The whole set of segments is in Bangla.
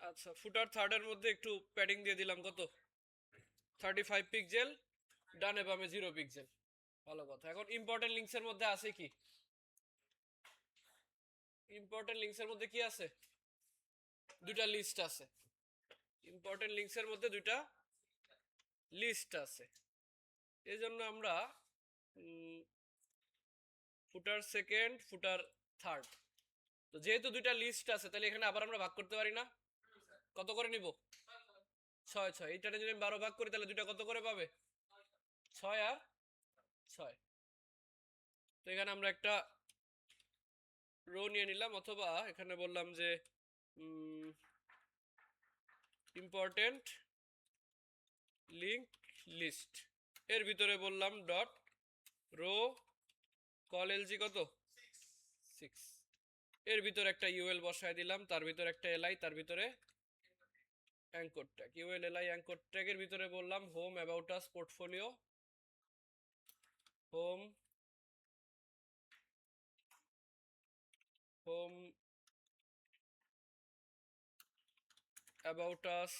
আচ্ছা, ফুটার থার্ডের মধ্যে একটু প্যাডিং দিয়ে দিলাম, কত 35 পিক্সেল, ডানে বামে 0 পিক্সেল। ভালো কথা। এখন ইম্পর্টেন্ট লিঙ্কসের মধ্যে আছে কি? ইম্পর্টেন্ট লিঙ্কসের মধ্যে কি আছে? দুইটা লিস্ট আছে। ইম্পর্টেন্ট লিঙ্কসের মধ্যে দুইটা লিস্ট আছে। এই জন্য আমরা ফুটার সেকেন্ড, ফুটার থার্ড, তো যেহেতু দুইটা লিস্ট আছে তাহলে এখানে আবার আমরা ভাগ করতে পারি না? কত করে নিব? 6 6। এইটাতে যদি আমি 12 ভাগ করি তাহলে দুইটা কত করে পাবে? 6 আর 6। তো এখানে আমরা একটা রো নিয়ে নিলাম, অথবা এখানে বললাম যে ইম্পর্টেন্ট লিঙ্ক লিস্ট, এর ভিতরে বললাম ডট রো কল এলজি কত 6, এর ভিতরে একটা ইউএল বসায় দিলাম, তার ভিতরে একটা এলআই, তার ভিতরে anchor tag. UL LI anchor ট্যাগের ভিতরে বললাম home about us portfolio, home home about us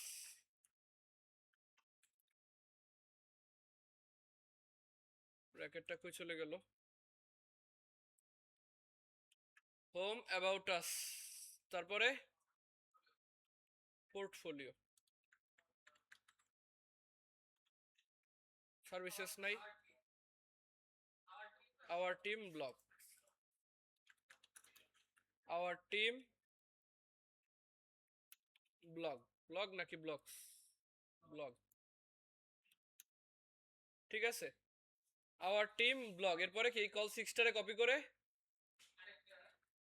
ব্র্যাকেটটা কই চলে গেল? হোম অ্যাবাউট আস, তারপরে পোর্টফোলিও, সার্ভিসেস নাই, our team blog, our team blog, blog নাকি ব্লগস? ব্লগ, ঠিক আছে। আওয়ার টিম ব্লগ, এরপরে কি কল 6টারে কপি করে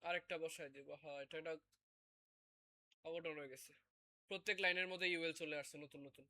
আরেকটা বসায় দিব। হ্যাঁ, এটা অঘটন হয়ে গেছে, প্রত্যেক লাইনের মধ্যে ইউএল চলে আসছে নতুন নতুন।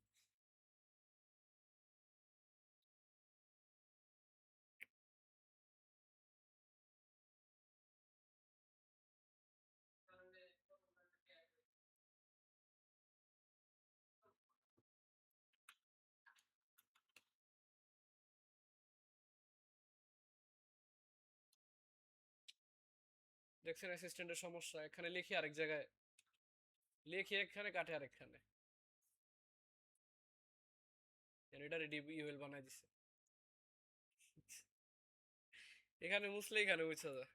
দেখছেন অ্যাসিস্ট্যান্টের সমস্যা, এখানে লিখি আরেক জায়গায়, লিখি এখানে কাটে আরেকখানে, এটা রেডি ইউএল বানাই দিছে। এখানে মুছলে এখানে মুছা যায়।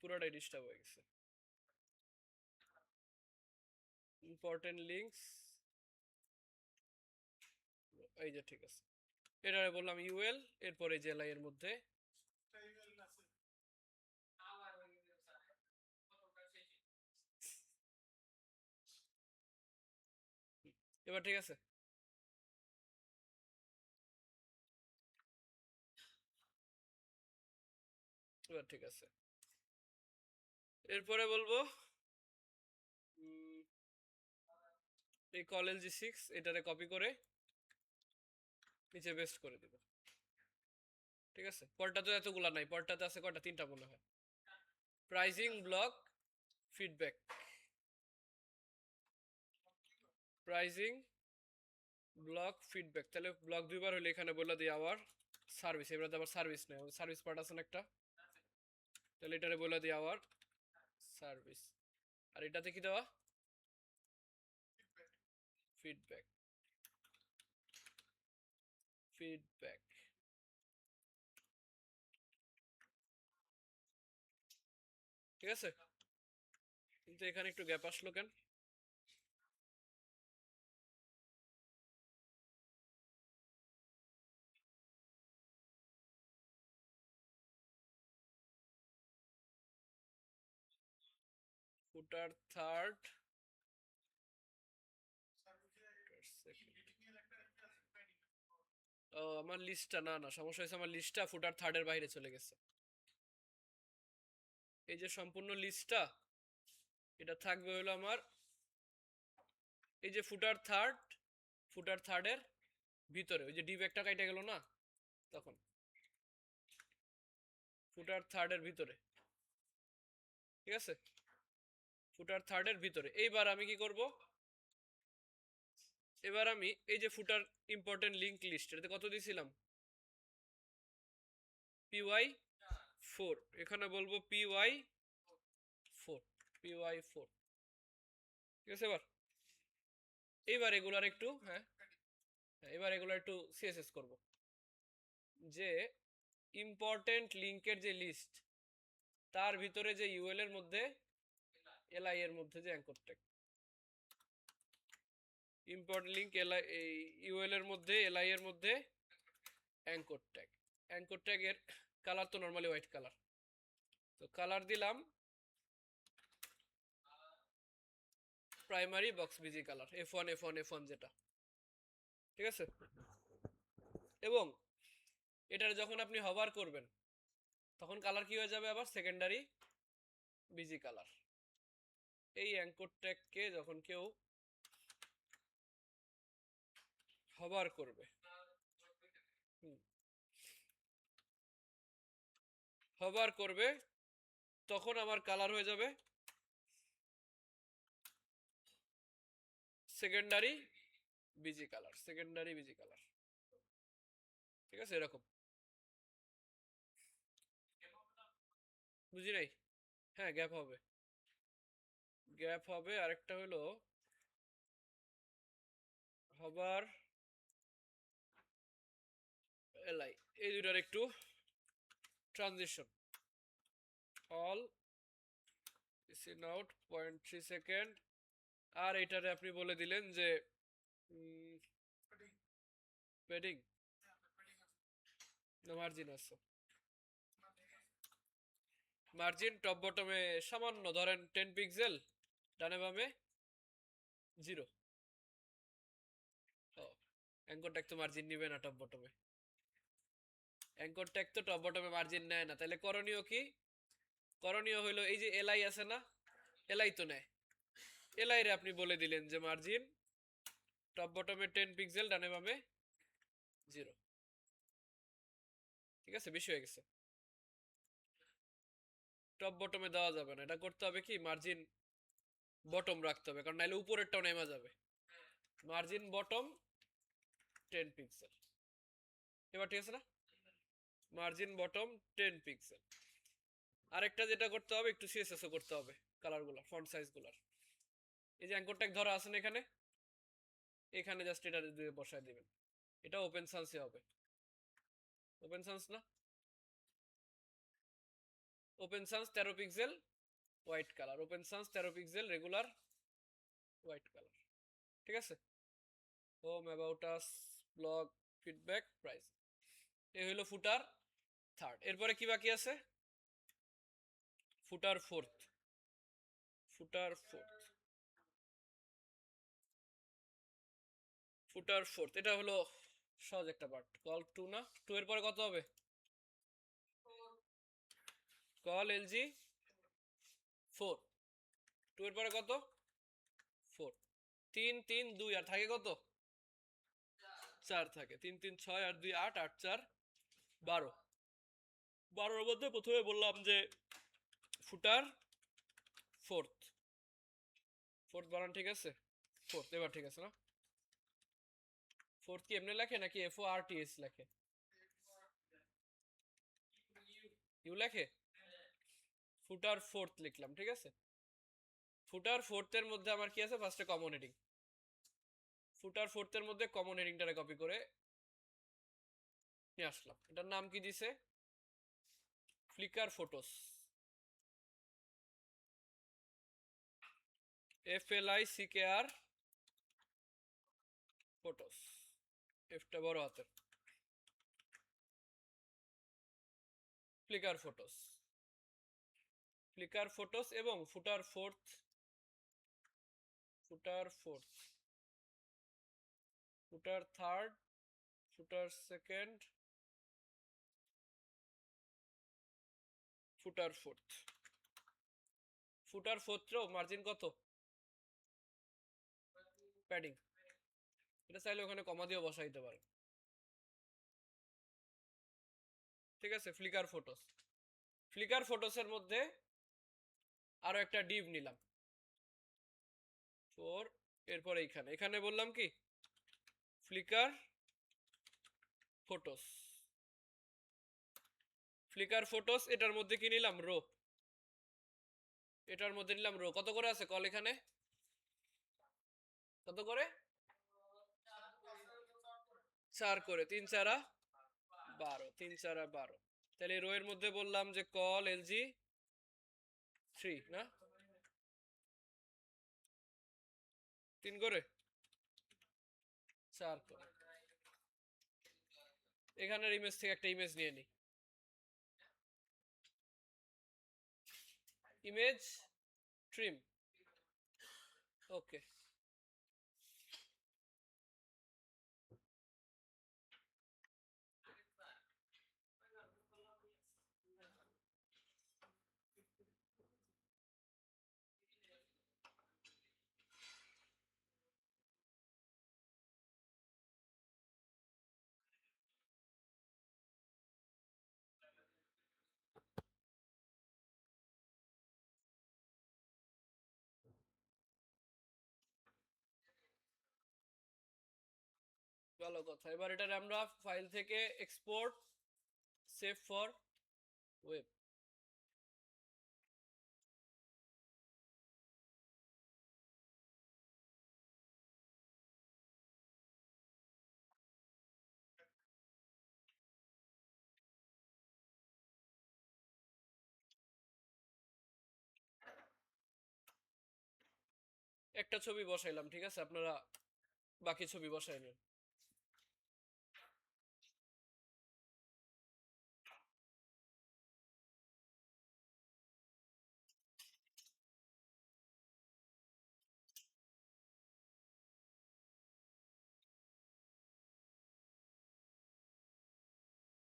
পুরোটাই ডিস্টার্ব হয়ে গেছে। ইম্পর্টেন্ট লিঙ্কস, এই যে ঠিক আছে, এটা বললাম ইউএল, এরপরে জেলা এর মধ্যে এবার ঠিক আছে। এবার ঠিক আছে, এরপরে বলবো এই কলেজ জি6 এটারে কপি করে নিচে পেস্ট করে দিব। ঠিক আছে, পরটা তো এতগুলা নাই, পরটাতে আছে কয়টা, 3টা মনে হয়। Pricing block feedback, pricing block feedback, তাহলে ব্লক দুইবার হলে এখানে বলে দিই আওয়ার সার্ভিস, এবারে আবার সার্ভিস নেই, সার্ভিস পার্ট আছে না একটা, তাহলে এটারে বলে দিই আওয়ার সার্ভিস, আর এটাতে কি দেওয়া ফিডব্যাক, ফিডব্যাক। ঠিক আছে, কিন্তু এখানে একটু গ্যাপ আসলো কেন? ফুটার থার্ড, ও আমার লিস্টটা, না না সমস্যা হয়েছে, আমার লিস্টটা ফুটার থার্ডের বাইরে চলে গেছে। এই যে সম্পূর্ণ লিস্টটা, এটা থাকবে হলো আমার এই যে ফুটার থার্ড, ফুটার থার্ডের ভিতরে ওই যে ডিভ একটা কাইটা গেল না, তখন ফুটার থার্ডের ভিতরে। ঠিক আছে, ফুটার থার্ডের ভিতরে। এইবার আমি কি করব, এবার আমি এই যে ফুটার ইম্পর্টেন্ট লিংক লিস্ট, এটাতে কত দিয়েছিলাম, py 4, এখানে বলবো py 4, py 4, ঠিক আছে। এবার এগুলার একটু এবার এগুলার একটু সিএসএস করব, যে ইম্পর্টেন্ট লিংকের যে লিস্ট তার ভিতরে যে ইউএল এর মধ্যে এলআই এর মধ্যে যে anchor tag, important link LI UL এর মধ্যে এলআই এর মধ্যে অ্যাঙ্কর ট্যাগ। অ্যাঙ্কর ট্যাগের কালার তো নরমালি হোয়াইট কালার, তো কালার দিলাম primary box busy colour F1 F1 F1 যেটা, ঠিক আছে। এবং এটার যখন আপনি হভার করবেন তখন কালার কি হয়ে যাবে, আবার সেকেন্ডারি বিজি কালার। এই অ্যাঙ্কর ট্যাগকে যখন কেউ হভার করবে, হভার করবে, তখন আমার কালার হয়ে যাবে secondary busy colour, secondary busy colour, ঠিক আছে। এরকম বুঝি নাই? হ্যাঁ, গ্যাপ হবে, গ্যাপ হবে। আরেকটা হলো হবার এলআই, এই দুটার একটু transition all in out 0.3 second. আর এটারে আপনি বলে দিলেন যে প্যাডিং না মার্জিন আছে, মার্জিন টপ বটমে সামান্য ধরেন 10 পিক্সেল, ডানে বামে 0। অ্যাঙ্কর ট্যাগ তো মার্জিন নিবে না টপ বটমে, অ্যাঙ্কর ট্যাগ তো টপ বটমে মার্জিন নেয় না। তাহলে করণীয় কি, করণীয় হলো এই যে এলআই আছে না, এলআই তো নেয়, এলআই রে আপনি বলে দিলেন যে মার্জিন টপ বটমে 10 পিক্সেল, ডানে বামে 0, ঠিক আছে। বেশি হয়ে গেছে, টপ বটমে দেওয়া যাবে না, এটা করতে হবে কি মার্জিন বটম রাখতে হবে, কারণ নাহলে উপরেরটাও নেমা যাবে। মার্জিন বটম 10 পিক্সেল, এবার ঠিক আছে না, মার্জিন বটম 10 পিক্সেল। আরেকটা যেটা করতে হবে, একটু সিএসএস করতে হবে কালারগুলো, ফন্ট সাইজগুলোর। এই যে অ্যাঙ্কর ট্যাগ ধরা আছে না এখানে, এখানে জাস্ট এটা দিয়ে বসায় দিবেন। এটা ওপেন সান্সে হবে, ওপেন সান্স না, open Sans 13 pixel white colour, open Sans 13 pixel regular white colour, ঠিক আছে। Home, about us, blog, feedback, price, এই হলো ফুটার থার্ড। এরপরে কি বাকি আছে, ফুটার ফোর্থ, ফুটার ফোর্থ, ফুটার ফোর্থ, এটা হলো সহজ একটা পার্ট। কল 2 না, 2 এর পরে কত হবে, কল এলজি 4, 2 এর পরে কত 4, 3 3 2 আর থাকে কত 4 থাকে, 3 3 6 আর 2 8, 8 4 12, 12 এর মধ্যে প্রথমে বললাম যে ফুটার ফোর্থ, ফোর্থ বানান ঠিক আছে, ফোর্থ এবার ঠিক আছে না। ফোর্থ কি এমনি লেখে নাকি FORTS লেখে, ইউ লেখে, ফুটার ফোর্থ লিখলাম, ঠিক আছে। ফুটার ফোর্থের মধ্যে আমার কি আছে, ফার্স্টে কমন হেডিং, ফুটার ফোর্থের মধ্যে কমন হেডিংটারে কপি করে নিয়ে আসলাম। এটার নাম কি দিছে, ফ্লিকার ফটোস, FLICKR ফটোস, এফটা বড় হাতের, ফ্লিকার ফটোস, ফ্লিকার ফটোস। এবং ফুটার ফোর্থ, ফুটার ফোর্থ, ফুটার থার্ড, ফুটার সেকেন্ড, ফুটার ফোর্থ। ফুটার ফোর্থেও মার্জিন কত, প্যাডিং, এটা চাইলে ওখানে কমা দিয়েও বসাইতে পারে, ঠিক আছে। ফ্লিকার ফটোস, ফ্লিকার ফটোসের মধ্যে আরো একটা ডিভ নিলাম, 4 এরপর এইখানে এখানে বললাম কি ফ্লিকার ফটোস এটার মধ্যে কি নিলাম রো এটার মধ্যে নিলাম রো কত করে আছে কল এখানে কত করে 4 করে 3 4 12 3 4 12 তাহলে রো এর মধ্যে বললাম যে কল এলজি 3 না 3 করে 4 করে এখানের ইমেজ থেকে একটা ইমেজ নিয়ে নি ইমেজ ট্রিম ওকে ভালো কথা এবার এটারে আমরা ফাইল থেকে এক্সপোর্ট সেভ ফর ওয়েব একটা ছবি বসাইলাম ঠিক আছে আপনারা বাকি ছবি বসাই নেন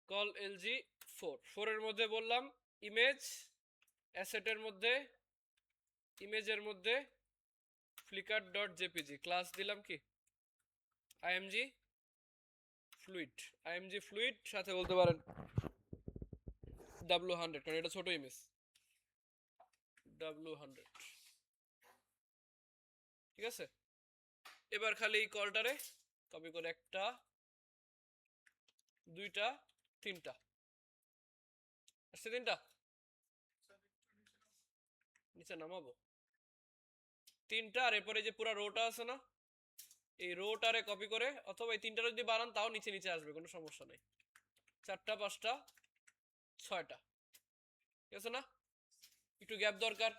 কল এলজি 4 এর মধ্যে বললাম ইমেজ অ্যাসেটের মধ্যে ইমেজের মধ্যে ফ্লিকার ডট জেপিজি ক্লাস দিলাম কি আইএমজি ফ্লুইড সাথে বলতে পারেন W100 কারণ এটা ছোট ইমেজ W100 ঠিক আছে এবার খালি এই কলটারে কপি করে একটা দুইটা তিনটা আসছে তিনটা নিচে নামাবো তিনটা আর এরপরে যে পুরো রোটা আছে না এই রোটারে কপি করে অথবা এই তিনটা যদি বানান তাও নিচে নিচে আসবে কোনো সমস্যা নাই 4টা 5টা 6টা ঠিক আছে না একটু গ্যাপ দরকার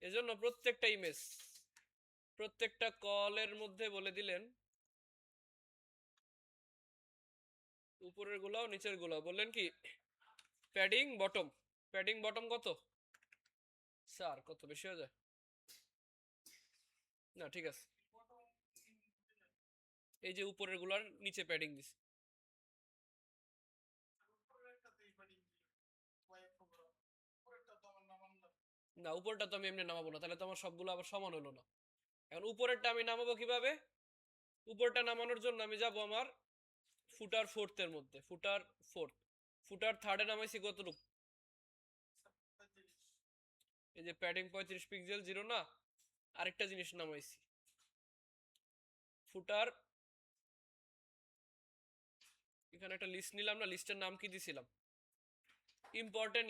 এজন্য প্রত্যেকটা ইমেজ প্রত্যেকটা কলের মধ্যে বলে দিলেন উপরের গুলাও নিচের গুলাও বললেন কি প্যাডিং বটম কত 4 কত বেশি হয়ে যায় না ঠিক আছে এই যে উপরের গুলার নিচে প্যাডিং দিছি না উপরটা তো আমি এমনি নামাবো না তাহলে তো আমার সবগুলো আবার সমান হলো না এখন উপরেরটা আমি নামাবো কিভাবে উপরটা নামানোর জন্য আমি যাব আমার ফুটার ফোর্থের মধ্যে ফুটার থার্ডে নামাইছি কতটুকু এই যে প্যাডিং 35 পিক্সেল 0 না আরেকটা জিনিস নামাইছি ফুটার এখানে একটা লিস্ট নিলাম না লিস্টের নাম কি দিছিলাম ইম্পর্টেন্ট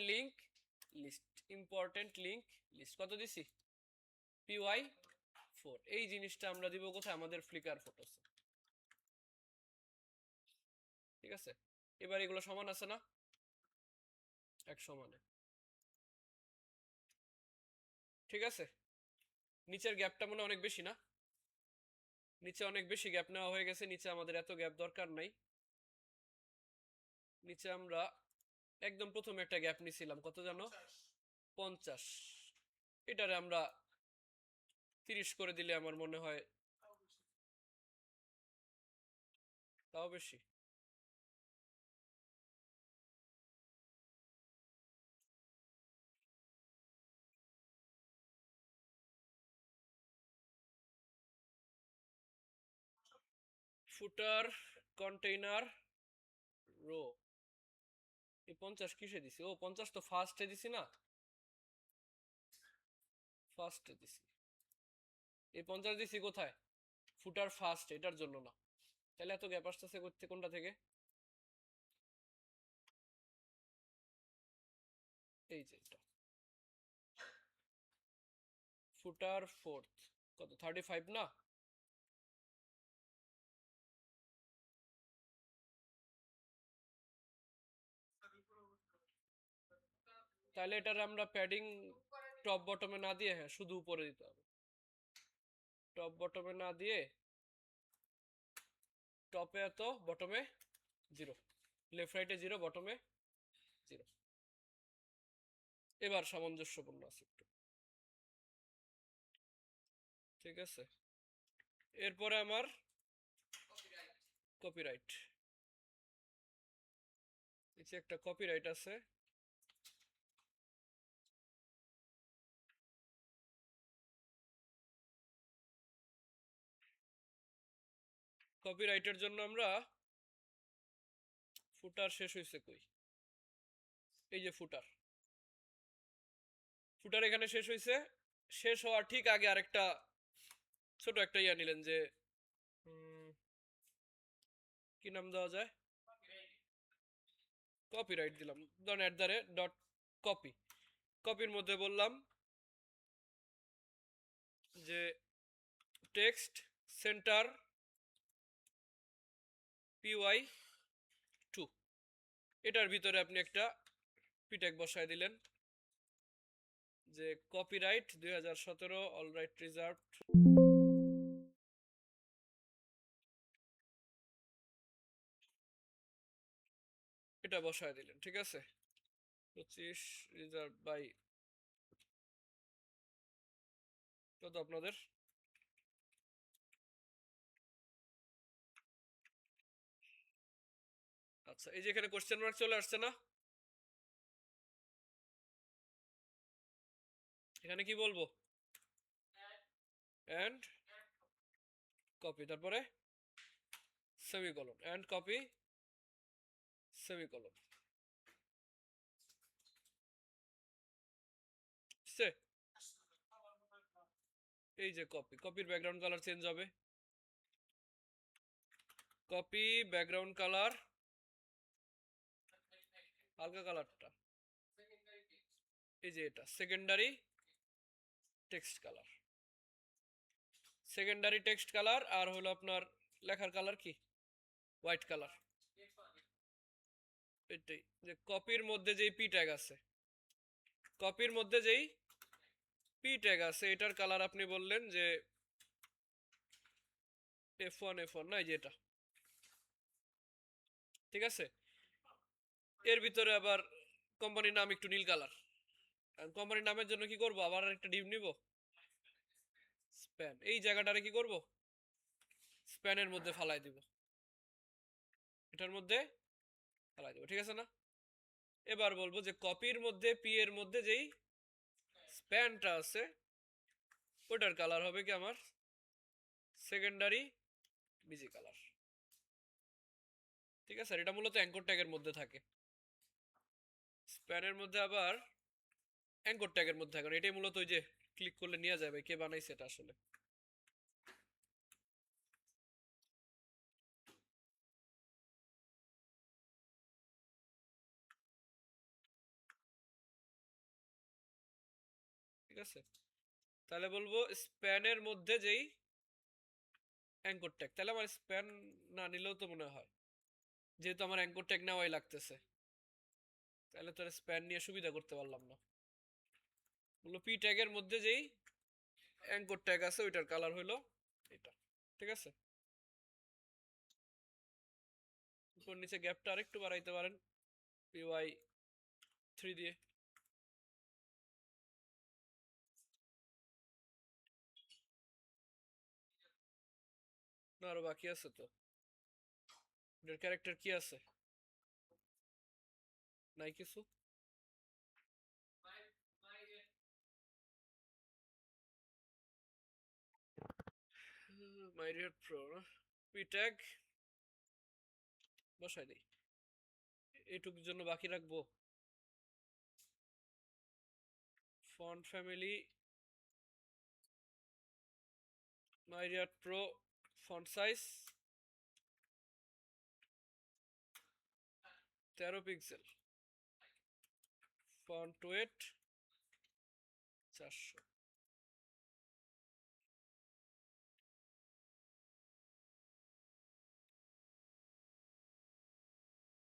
লিংক লিস্ট কত দিছি py4 এই জিনিসটা আমরা দিব কোথায় আমাদের ফ্লিকার ফটোস ঠিক আছে এবার এগুলো সমান আছে না এক সমানে ঠিক আছে নিচের গ্যাপটা মনে অনেক বেশি না নিচে অনেক বেশি গ্যাপ নেওয়া হয়ে গেছে নিচে আমাদের এত গ্যাপ দরকার নাই নিচে আমরা একদম প্রথমে একটা গ্যাপ নিছিলাম কত জানো 50 এটারে আমরা 30 করে দিলে আমার মনে হয় তাও বেশি ফুটার কন্টেইনার রো এই 50 কিসে দিছি ও 50 তো ফার্স্টে দিছি না ফার্স্টে দিছি এই 50 দিছি কোথায়? ফুটার ফার্স্ট, এটার জন্য না। তাহলে এত গ্যাপ আসতেছে করতে কোনটা থেকে? এই যে এটা ফুটার ফোর্থ, কত 35 না? তাহলে এটার আমরা প্যাডিং টপ বটমে না দিয়ে, হ্যাঁ শুধু উপরে দিতে হবে। টপ বটমে না দিয়ে টপে এত, বটমে 0, লেফট রাইটে 0, বটমে 0। এবার সামঞ্জস্যপূর্ণ আছে একটু, ঠিক আছে। এরপরে আমার কপিরাইট, নিচে একটা কপিরাইট আছে। কপিরাইটের জন্য আমরা ফুটার শেষ হয়েছে কই? এই যে ফুটার, ফুটার এখানে শেষ হয়েছে। শেষ হওয়ার ঠিক আগে আরেকটা ছোট একটা ইয়া নিলেন যে কি নাম দেওয়া যায়, কপিরাইট দিলাম, ধরেন @ কপি। কপির মধ্যে বললাম যে টেক্সট সেন্টার py2, এটার ভিতরে আপনি একটা পিট্যাগ বসায় দিলেন যে কপিরাইট 2017 অল রাইট রিজার্ভড। এটা বসায় দিলেন, ঠিক আছে। 25 রিজার্ভ বাই কত আপনাদের? আচ্ছা, এই যে এখানে কোশ্চেন মার্ক চলে আসছে না, এখানে কি বলবো? এন্ড কপি, তারপরে সেমিকোলন, এন্ড কপি সেমিকোলন। এই যে কপি, কপির ব্যাকগ্রাউন্ড কালার চেঞ্জ হবে। কপি ব্যাকগ্রাউন্ড কালার, হালকা কালারটা, এই যে এটা secondary text colour. Secondary text colour আর হলো আপনার লেখার কালার কি? White colour. এটাই যে কপির মধ্যে যেই পি ট্যাগ আছে, কপির মধ্যে যেই পি ট্যাগ আছে এটার কালার আপনি বললেন যে F1 না, এই যে এটা, ঠিক আছে। এর ভিতরে আবার কোম্পানির নাম একটু নীল কালার। কোম্পানির নামের জন্য কি করব, আবার একটা ডিভ নিব, স্প্যান। এই জায়গাটারে কি করব, স্প্যানের মধ্যে ফালাই দিব, এটার মধ্যে ফালাই দিব, ঠিক আছে না। এবার বলবো যে কপির মধ্যে পি এর মধ্যে যেই স্প্যানটা আছে ওটার কালার হবে কি আমার সেকেন্ডারি বিজি কালার, ঠিক আছে। এটা মূলত অ্যাঙ্কর ট্যাগের মধ্যে থাকে, স্প্যানের মধ্যে আবার অ্যাঙ্কর ট্যাগের মধ্যে থাকে। এটাই মূলত ওই যে ক্লিক করলে নিয়ে যাবে কে বানাইছে এটা আসলে, ঠিক আছে। তাহলে বলবো স্প্যানের মধ্যে যেই অ্যাঙ্কর ট্যাগ, তাহলে আমার স্প্যান না নিলেও তো মনে হয়, যেহেতু আমার অ্যাঙ্কর ট্যাগ নেওয়াই লাগতেছে, তাহলে তো স্প্যান নিয়ে সুবিধা করতে পারলাম না। বললো পি ট্যাগের মধ্যে যেই অ্যাঙ্কর ট্যাগ আছে ওইটার কালার হলো এটা, ঠিক আছে। উপর নিচে গ্যাপটা আরেকটু বাড়াইতে পারেন py3 দিয়ে। না আরো বাকি আছে তো, এটার ক্যারেক্টার কি আছে, নাই কিছু। মাইরিয়ার প্রো পি ট্যাগ বসাই দিই, এইটুকুর জন্য বাকি রাখবো font family Myriad Pro font size 13 pixel, font weight 400।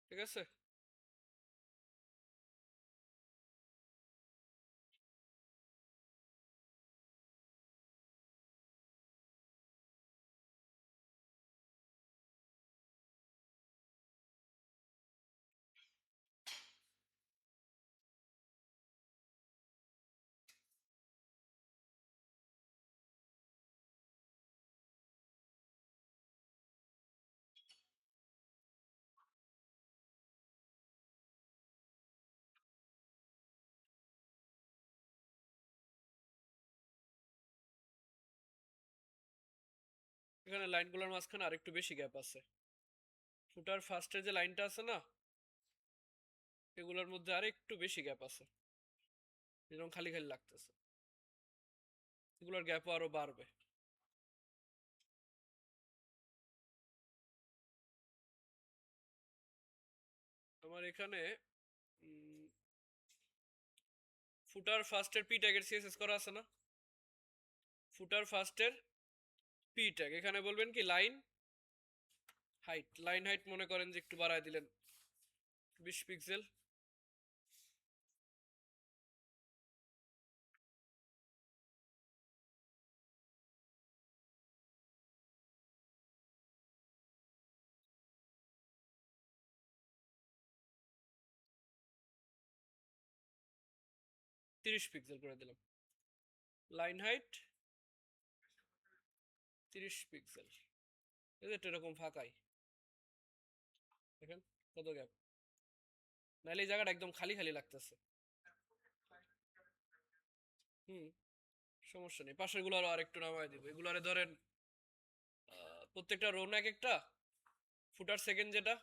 ঠিক আছে, এখানে লাইনগুলোর মাঝখানে আরেকটু বেশি গ্যাপ আছে। ফুটার ফার্স্টের যে লাইনটা আছে না, এগুলোর মধ্যে আরেকটু বেশি গ্যাপ আছে, এরকম খালি খালি লাগতেছে, এগুলোর গ্যাপও আরো বাড়বে। আমার এখানে ফুটার ফার্স্টের পি ট্যাগের সিএসএস করা আছে না, ফুটার ফার্স্টের পি ট্যাগ, এখানে বলবেন কি লাইন হাইট, লাইন হাইট মনে করেন যে একটু বাড়ায় দিলেন 20 পিক্সেল, তিরিশ পিক্সেল করে দিলাম, লাইন হাইট 30 পিক্সেল। এটা এরকম ফাঁকাই, দেখেন কত গ্যাপ, নাহলে এই জায়গাটা একদম খালি খালি লাগতেছে। সমস্যা নেই, পাশের গুলো আর একটু নামায় দিব, এগুলারে ধরেন প্রত্যেকটা রো না এক একটা, ফুটার সেকেন্ড যেটা,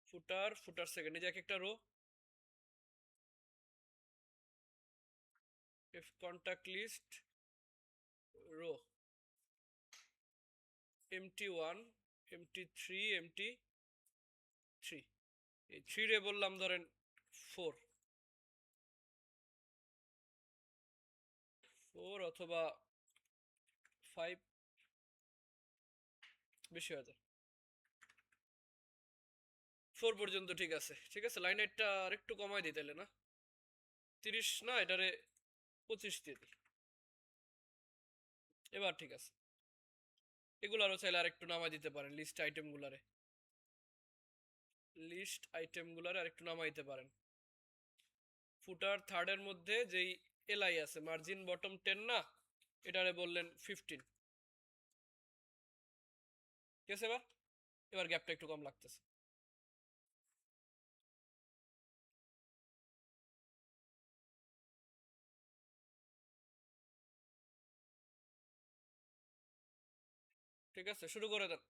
ফুটার সেকেন্ড, এই যে এক একটা rho, contact list rho MT1 MT3 MT3, এই 3 রে বললাম ধরেন 4 অথবা 5, বেশি হয়ে যায় 4 পর্যন্ত। ঠিক আছে, ঠিক আছে, লাইন হাইটটা আর একটু কমাই দিতে না, 30 না, এটারে 25 দিয়ে দিই, এবার ঠিক আছে। এগুলো আরো চাইলে আর একটু নামাই দিতে পারেন, লিস্ট আইটেম গুলারে আর একটু নামাই দিতে পারেন। ফুটার থার্ডের মধ্যে যেই এলআই আছে, মার্জিন বটম 10 না, এটারে বললেন 15। ঠিক আছে, এবার গ্যাপটা একটু কম লাগতেছে। ঠিক আছে, শুরু করে দেন।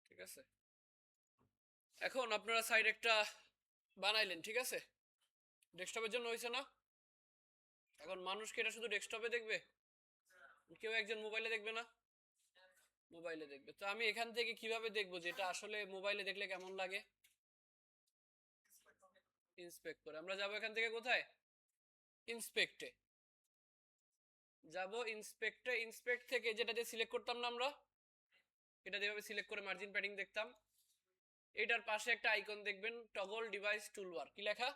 ঠিক আছে, এখন আপনারা সাইড একটা বানাইলেন, ঠিক আছে, ডেস্কটপের জন্য হয়েছে না। এখন মানুষ কি এটা শুধু ডেস্কটপে দেখবে, কেউ একজন মোবাইলে দেখবে না, মোবাইলে দেখবে। তো আমি এখান থেকে কিভাবে দেখবো যে এটা আসলে মোবাইলে দেখলে কেমন লাগে, ইন্সপেক্ট করে আমরা যাব এখান থেকে কোথায়, ইন্সপেক্টে যাব, ইন্সপেক্ট থেকে যেটা দিয়ে সিলেক্ট করতাম না আমরা, এটা যেভাবে সিলেক্ট করে মার্জিন প্যাডিং দেখতাম, এটার পাশে একটা আইকন দেখবেন টগল ডিভাইস টুলবার, কি লেখা,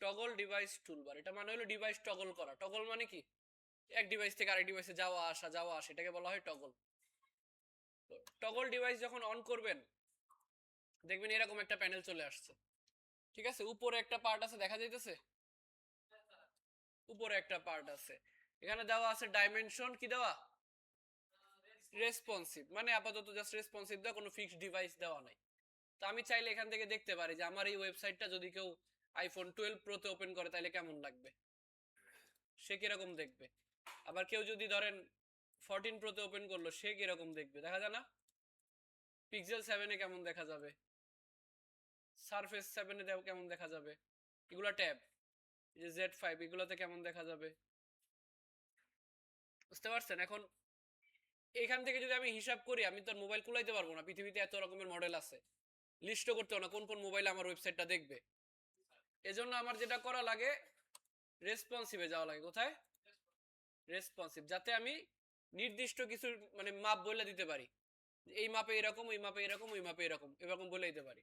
টগল ডিভাইস টুলবার। এটা মানে হলো ডিভাইস টগল করা। টগল মানে কি, এক ডিভাইস থেকে আরেক ডিভাইসে যাওয়া আসা, এটাকে বলা হয় টগল। টগল ডিভাইস যখন অন করবেন দেখবেন এরকম একটা প্যানেল চলে আসছে। ঠিক আছে, উপরে একটা পার্ট আছে দেখা যাইতেছে, উপরে একটা পার্ট আছে, এখানে দেওয়া আছে ডাইমেনশন, কি দেওয়া, রেসপন্সিভ, মানে আপাতত জাস্ট রেসপন্সিভ দেওয়া, কোনো ফিক্সড ডিভাইস দেওয়া নাই। তো আমি চাইলে এখান থেকে দেখতে পারি যে আমার এই ওয়েবসাইটটা যদি কেউ আইফোন 12 প্রোতে ওপেন করে তাহলে কেমন লাগবে, সে কিরকম দেখবে। আবার কেউ যদি ধরেন 14 প্রোতে ওপেন করলো, সে কিরকম দেখবে, দেখা যায় না, পিক্সেল 7 এ কেমন দেখা যাবে, সারফেস 7 এ কেমন দেখা যাবে, এগুলা ট্যাব। এই যে Z5 এগুলোতে কেমন দেখা যাবে, বুঝতে পারছেন? এখন এখান থেকে যদি আমি হিসাব করি, আমি তো মোবাইল কুলাইতে পারবো না, পৃথিবীতে এত রকমের মডেল আছে, লিস্টও করতে হবে না কোন কোন মোবাইলে আমার ওয়েবসাইটটা দেখবে। এজন্য আমার যেটা করা লাগে, রেসপন্সিভে যাওয়া লাগে। কোথায়? রেসপন্সিভ, যাতে আমি নির্দিষ্ট কিছু মানে মাপ বলে দিতে পারি, এই মাপে এরকম, ওই মাপে এরকম, ওই মাপে এরকম, এরকম বলে দিতে পারি।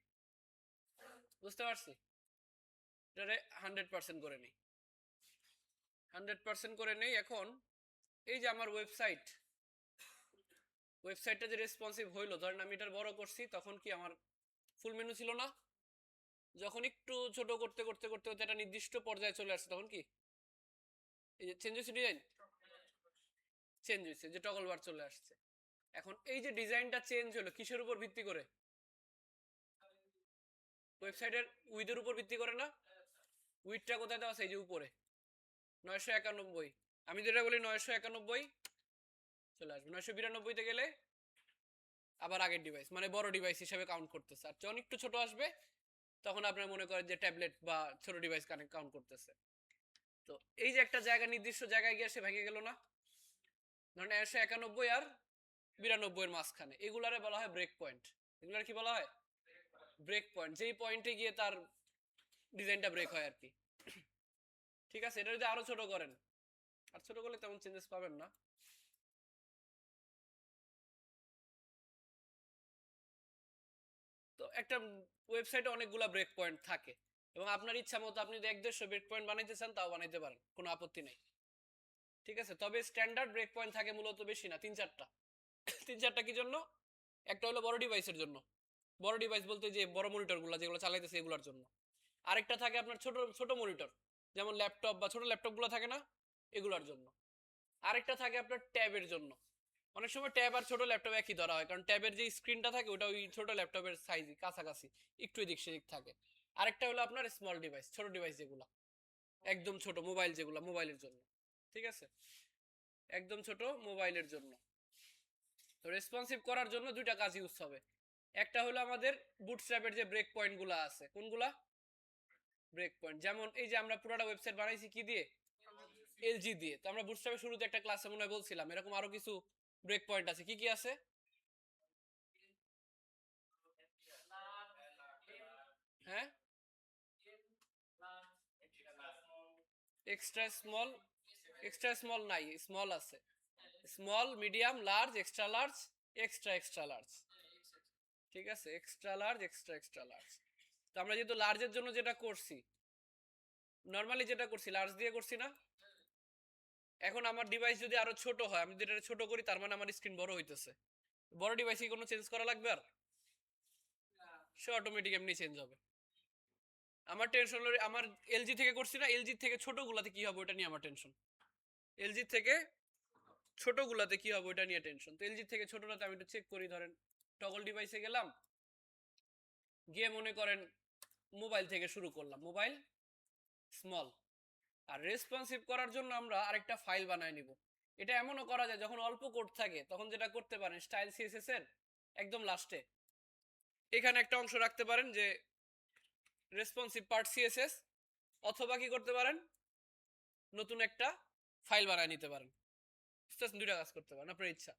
বুঝতে পারছি? এটারে 100% করে নেই, 100% করে নেই। এখন এই যে আমার ওয়েবসাইটটা যে রেসপন্সিভ হইলো, ধরেন আমি এটার বড় করছি, তখন কি আমার ফুল মেনু ছিল না? যখন একটু ছোট করতে করতে করতে করতে একটা নির্দিষ্ট পর্যায়ে চলে আসছে, তখন কি এই যে চেঞ্জ হয়েছে, ডিজাইন চেঞ্জ হয়েছে, যে টগল বার চলে আসছে। এখন এই যে ডিজাইনটা চেঞ্জ হলো কিসের উপর ভিত্তি করে? ওয়েবসাইটের উইথের উপর ভিত্তি করে না? উইথটা কোথায় দেওয়া আছে? এই যে উপরে 991। আমি যেটা বলি 991 চলে আসবে, 992 তে গেলে আবার আগের ডিভাইস, মানে বড় ডিভাইস হিসেবে কাউন্ট করতেছে। আর যখন একটু ছোট আসবে তখন আপনারা মনে করেন যে ট্যাবলেট বা ছোট ডিভাইস কাউন্ট করতেছে। তো এই যে একটা জায়গা, নির্দিষ্ট জায়গায় গিয়ে সে ভেঙে গেল না, ধরেন 991 আর 92 এর মাঝখানে, এগুলারে বলা হয় ব্রেক পয়েন্ট। এগুলার কি বলা হয়? ব্রেক পয়েন্ট, যেই পয়েন্টে গিয়ে তার ডিজাইনটা ব্রেক হয় আর কি। ঠিক আছে, এটা যদি আরো ছোট করেন, আর ছোট করলে তেমন চেঞ্জেস পাবেন না। তো একটা ওয়েবসাইটে অনেকগুলা ব্রেক পয়েন্ট থাকে, এবং আপনার ইচ্ছা মতো আপনি যদি 1-150 ব্রেক পয়েন্ট বানাইতে চান তাও বানাইতে পারেন, কোনো আপত্তি নেই। ঠিক আছে, তবে স্ট্যান্ডার্ড ব্রেক পয়েন্ট থাকে মূলত বেশি না, 3-4টা। 3-4টা কি জন্য? একটা হলো বড় ডিভাইসের জন্য, বড় ডিভাইস বলতে যে বড় মনিটর গুলা যেগুলো চালাইতেছে এগুলোর জন্য। আরেকটা থাকে আপনার ছোট ছোট মনিটর, যেমন ল্যাপটপ বা ছোট ল্যাপটপ গুলো থাকে না, এগুলোর জন্য। আরেকটা থাকে আপনার ট্যাবের জন্য। অনেক সময় ট্যাব আর ছোট ল্যাপটপ একই ধরা হয়, কারণ ট্যাবের যে স্ক্রিনটা থাকে ওটা ওই ছোট ল্যাপটপের সাইজ কাছাকাছি, একটু এদিক সেদিক থাকে। আরেকটা হলো আপনার স্মল ডিভাইস, ছোট ডিভাইস যেগুলো একদম ছোট, মোবাইল যেগুলো মোবাইলের জন্য। ঠিক আছে, একদম ছোট মোবাইলের জন্য। তো রেসপন্সিভ করার জন্য দুইটা কাজ ইউজ হবে। একটা হলো আমাদের বুটস্ট্র্যাপের যে ব্রেক পয়েন্ট গুলা আছে, কোনগুলা? ব্রেক পয়েন্ট, যেমন এই যে আমরা পুরোটা ওয়েবসাইট বানাইছি কি দিয়ে? এলজি দিয়ে। তো আমরা বুটস্ট্র্যাপের শুরুতে একটা ক্লাসে মনে হয় বলছিলাম এরকম আরো কিছু ব্রেক পয়েন্ট আছে, কি কি আছে? হ্যাঁ, এক্সট্রা স্মল, এক্সট্রা স্মল নাই, স্মল আছে। Small, medium, large, extra large, extra extra large. ঠিক আছে, extra large, extra extra large. তো আমরা যেহেতু লার্জের জন্য যেটা করছি, নর্মালি যেটা করছি লার্জ দিয়ে করছি না। এখন আমার ডিভাইস যদি আরো ছোট হয়, আমি যদি এটা ছোট করি, তার মানে আমার স্ক্রিন বড় হইতেছে। বড় ডিভাইসে কোনো চেঞ্জ করা লাগবে আর? সে অটোমেটিক এমনি চেঞ্জ হবে। আমার টেনশন হলো আমার এলজি থেকে করছি না, এলজি থেকে ছোট গুলাতে কি হবে ওটা নিয়ে আমার টেনশন। এলজি থেকে ছোট গুলাতে কি হবে ওটা নিয়ে টেনশন। তো এলজি থেকে ছোটটাতে আমি একটু চেক করি, ধরেন টগল ডিভাইসে গেলাম, গিয়ে মনে করেন মোবাইল থেকে শুরু করলাম, মোবাইল স্মল। আর রেসপন্সিভ করার জন্য আমরা আরেকটা ফাইল বানায় নিব। এটা এমনও করা যায়, যখন অল্প কোড থাকে তখন যেটা করতে পারেন, স্টাইল সিএসএস এর একদম লাস্টে এখানে একটা অংশ রাখতে পারেন যে রেসপন্সিভ পার্ট সিএসএস, অথবা কি করতে পারেন, নতুন একটা ফাইল বানায় নিতে পারেন। দুইটা কাজ করতে পারেন, আপনার ইচ্ছা।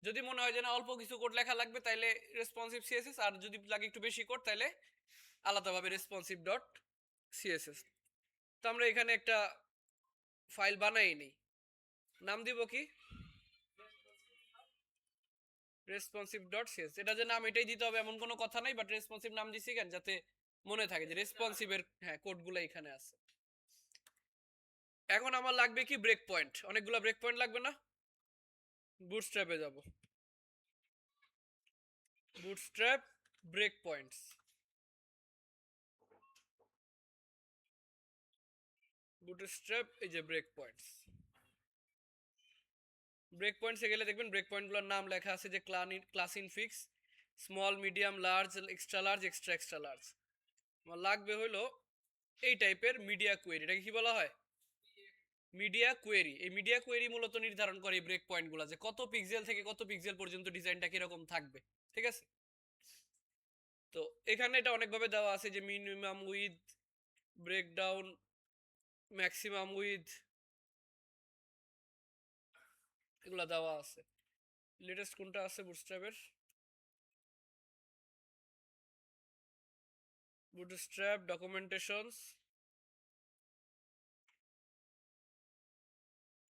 যদি মনে হয় যে না অল্প কিছু কোড লেখা লাগবে, তাইলে রেসপন্সিভ সিএসএস, আর যদি লাগে একটু বেশি কোড তাইলে আলাদাভাবে রেসপন্সিভ ডট সিএসএস। তো আমরা এখানে একটা ফাইল বানাই নেই, নাম দিব কি? Responsive dot CS. এটা যে নাম এটাই দিতে হবে এমন কোনো কথা নাই, বাট রেসপন্সিভ নাম দিছি কেন, যাতে মনে থাকে যে রেসপন্সিভের হ্যাঁ কোডগুলো এখানে আছে। এখন আমার লাগবে কি? ব্রেক পয়েন্ট, অনেকগুলো ব্রেক পয়েন্ট লাগবে না? বুটস্ট্র্যাপে যাব, বুটস্ট্র্যাপ ব্রেক পয়েন্টস, বুটস্ট্র্যাপ এই যে ব্রেক পয়েন্টস। ব্রেক পয়েন্টসে গেলে দেখবেন ব্রেক পয়েন্টগুলোর নাম লেখা আছে যে class in fix, small, medium, large, extra large, extra extra large. আমার লাগবে হলো এই টাইপের মিডিয়া কোয়েরি। এটাকে কি বলা হয়? Media query. এই মিডিয়া কোয়েরি মূলত নির্ধারণ করে এই ব্রেক পয়েন্টগুলো, যে কত পিক্সেল থেকে কত পিক্সেল পর্যন্ত ডিজাইনটা কিরকম থাকবে। ঠিক আছে, তো এখানে এটা অনেকভাবে দেওয়া আছে যে minimum width, breakdown, maximum width এগুলা দেওয়া আছে। লেটেস্ট কোনটা আছে বুটস্ট্র্যাপের? Bootstrap documentations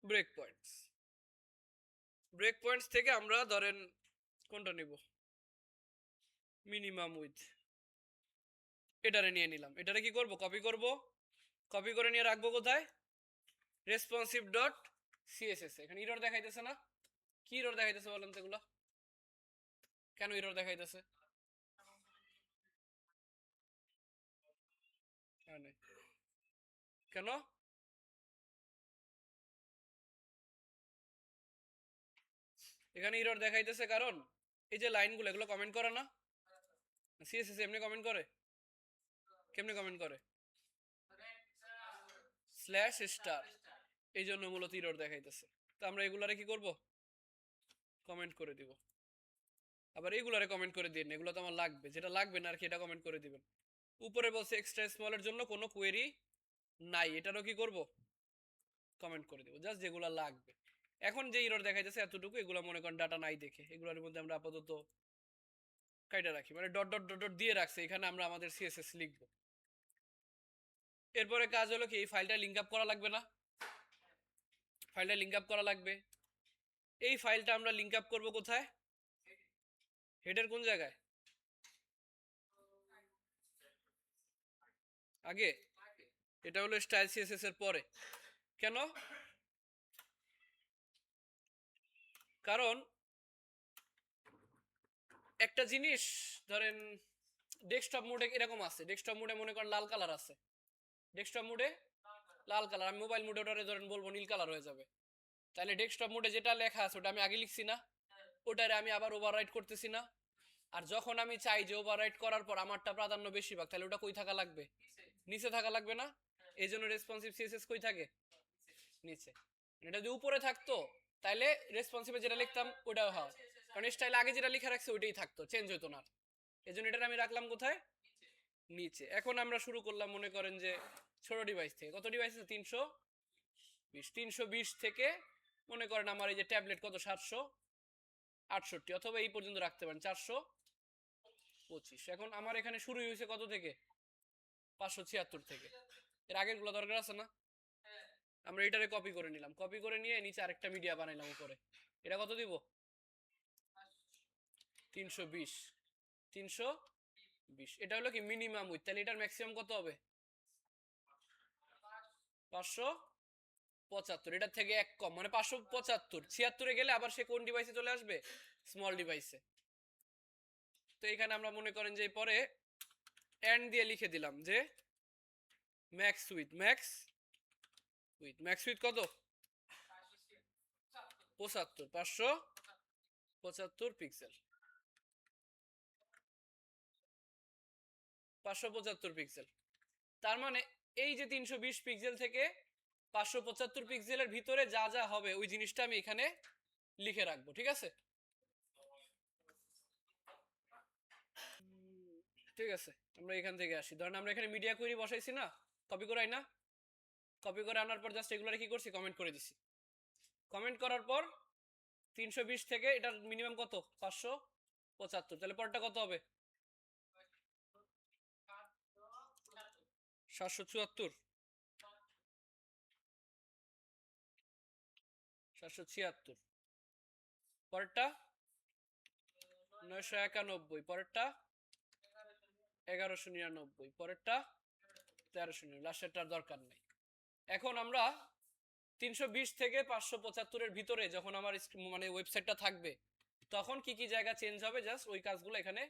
break points. Break points থেকে আমরা ধরেন কোনটা নিব, মিনিমাম উইথ, এটারে নিয়ে নিলাম। এটারে কি করব, কপি করব, কপি করে নিয়ে রাখবো কোথায়, রেসপন্সিভ ডট সিএসএস। এখানে ইরর দেখাইতেছে না, কি ইরর দেখাইতেছে বলেন তো এগুলা, কেন ইরর দেখাইতেছে? কেন? এখানে ইরর দেখাইতেছে কারণ এই যে লাইনগুলো এগুলো কমেন্ট করে না, সিএসএস এমনি কমেন্ট করে, কেমনে কমেন্ট করে, স্ল্যাশ স্টার, এই জন্য মূলত ইরর দেখাইতেছে। তো আমরা এগুলারে কি করব, কমেন্ট করে দিব। আবার এইগুলারে কমেন্ট করে দিন, এগুলো তো আমার লাগবে, যেটা লাগবে না আর কি এটা কমেন্ট করে দিবেন। উপরে বলছে এক্সট্রা স্মলের জন্য কোনো কোয়েরি নাই, এটারও কি করব, কমেন্ট করে দিব, জাস্ট যেগুলো লাগবে। এখন যে ইরর দেখাইতেছে এতটুকু, এগুলো মনে করেন ডাটা নাই দেখে এগুলোর মধ্যে আমরা আপাতত কাইটা রাখি, মানে ডট ডট ডট ডট দিয়ে রাখছে, এখানে আমরা আমাদের সিএসএস লিখবো। এরপরে কাজ হলো কি, এই ফাইলটা লিঙ্ক আপ করা লাগবে না, ফাইলটা লিঙ্ক আপ করা লাগবে। এই ফাইলটা আমরা লিঙ্ক আপ করবো কোথায়, হেডের কোন জায়গায়, আগে, এটা হলো স্টাইল সিএসএস এর পরে। কেন? কারণ একটা জিনিস ধরেন ডেস্কটপ মোডে এরকম আছে, ডেস্কটপ মোডে মনে করেন লাল কালার আছে, ডেস্কটপ মোডে লাল কালার, আমি মোবাইল মোডে ওটারে ধরেন বলবো নীল কালার হয়ে যাবে, তাহলে ডেস্কটপ মোডে যেটা লেখা আছে ওটা আমি আগে লিখছি না, ওটারে আমি আবার ওভাররাইট করতেছি না। আর যখন আমি চাই যে ওভাররাইট করার পর আমারটা প্রাধান্য বেশিরভাগ, তাহলে ওটা কই থাকা লাগবে, নিচে থাকা লাগবে না। এই জন্য রেসপন্সিভ সিএসএস কই থাকে, নিচে। এটা যদি উপরে থাকতো তাহলে রেসপন্সিভে যেটা লিখতাম ওটাও হয়, কারণ স্টাইল আগে যেটা লিখে রাখছে ওইটাই থাকতো, চেঞ্জ হতো না। এই জন্য এটা আমি রাখলাম কোথায়, নিচে। এখন আমরা শুরু করলাম মনে করেন যে ছোট ডিভাইস থেকে, কত ডিভাইস আছে, 320, 320 থেকে মনে করেন আমার এই যে ট্যাবলেট কত 768, অথবা এই পর্যন্ত রাখতে পারেন 425। এখন আমার এখানে শুরু হয়েছে কত থেকে, 576 থেকে। এর আগের গুলো দরকার আছে না, আমরা এটারে কপি করে নিলাম, কপি করে নিয়ে নিচে আরেকটা মিডিয়া বানাইলাম উপরে। এটা কত দিব, 320, 320। এটা হলো কি মিনিমাম উইথ, তাহলে এটার ম্যাক্সিমাম কত হবে, 575। এটার থেকে এক কম, মানে 575, 76-এ গেলে আবার সে কোন ডিভাইসে চলে আসবে, স্মল ডিভাইসে। তো এখানে আমরা মনে করেন যে পরে এন্ড দিয়ে লিখে দিলাম যে ম্যাক্স উইথ, ম্যাক্স উইথ কত, 75, 575 পিক্সেল, 575 পিক্সেল। তার মানে এই যে 320 পিক্সেল থেকে 575 পিক্সেলের ভিতরে যা যা হবে ওই জিনিসটা আমি এখানে লিখে রাখবো, ঠিক আছে। ঠিক আছে, আমরা এখান থেকে আসি, ধরেন আমরা এখানে মিডিয়া কোয়েরি বসাইছি না, কপি করে আই না, কপি করে আনার পর জাস্ট এগুলো কি করছি, কমেন্ট করে দিছি। কমেন্ট করার পর 320 থেকে এটার মিনিমাম কত, 575, তাহলে পরটা কত হবে, 774, 776, পরেরটা 991, পরেরটা 1199, পরেরটা 1399, লাস্টেরটার দরকার নেই। এখন আমরা 320 থেকে 575-এর ভিতরে যখন আমার মানে ওয়েবসাইটটা থাকবে তখন কি কি জায়গা চেঞ্জ হবে, জাস্ট ওই কাজগুলো এখানে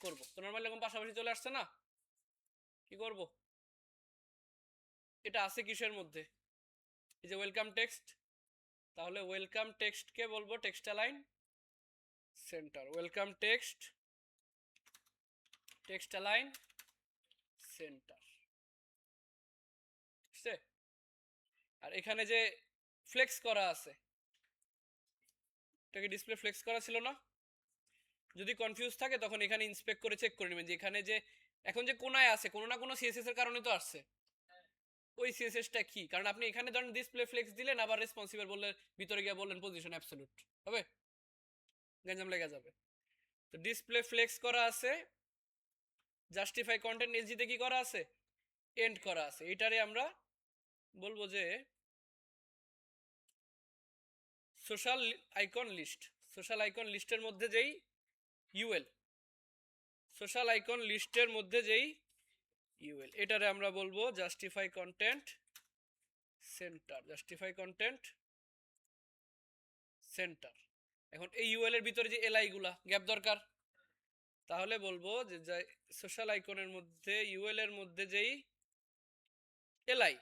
করব। তো নরমালি এরকম পাশাপাশি চলে আসছে না, কি করব, এটা আছে কিসের মধ্যে, এই যে ওয়েলকাম টেক্সট, তাহলে ওয়েলকাম টেক্সটকে বলবো text align centre, welcome text align centre, ঠিক আছে। আর এখানে যে ফ্লেক্স করা আছে, এটাকে ডিসপ্লে ফ্লেক্স করা ছিল না, যদি কনফিউজ থাকে তখন এখানে ইন্সপেক্ট করে চেক করে নেবেন যে এখানে যে এখন যে কোনায় আছে, কোনো না কোনো সিএসএস এর কারণে তো আসছে, ওই সিএসএসটা কি, কারণ আপনি এখানে ধরেন ডিসপ্লে ফ্লেক্স দিলেন আবার রেসপন্সিভের বললেন, ভিতরে গিয়ে বললেন পজিশন অ্যাবসলিউট, হবে গঞ্জাম লেগে যাবে। তো ডিসপ্লে ফ্লেক্স করা আছে, জাস্টিফাই কন্টেন্ট এলজিতে কি করা আছে, এন্ড করা আছে। এটারে আমরা বলবো যে social icon list. Social icon লিস্টের মধ্যে যেই ইউএল, সোশ্যাল আইকন লিস্টের মধ্যে যেই ইউএল, এটারে আমরা বলবো justify content centre, justify content centre. এখন এই ইউএল এর ভিতরে যে এলআই গুলা গ্যাপ দরকার, তাহলে বলবো যে সোশ্যাল আইকনের মধ্যে ইউএল এর মধ্যে যেই এলআই,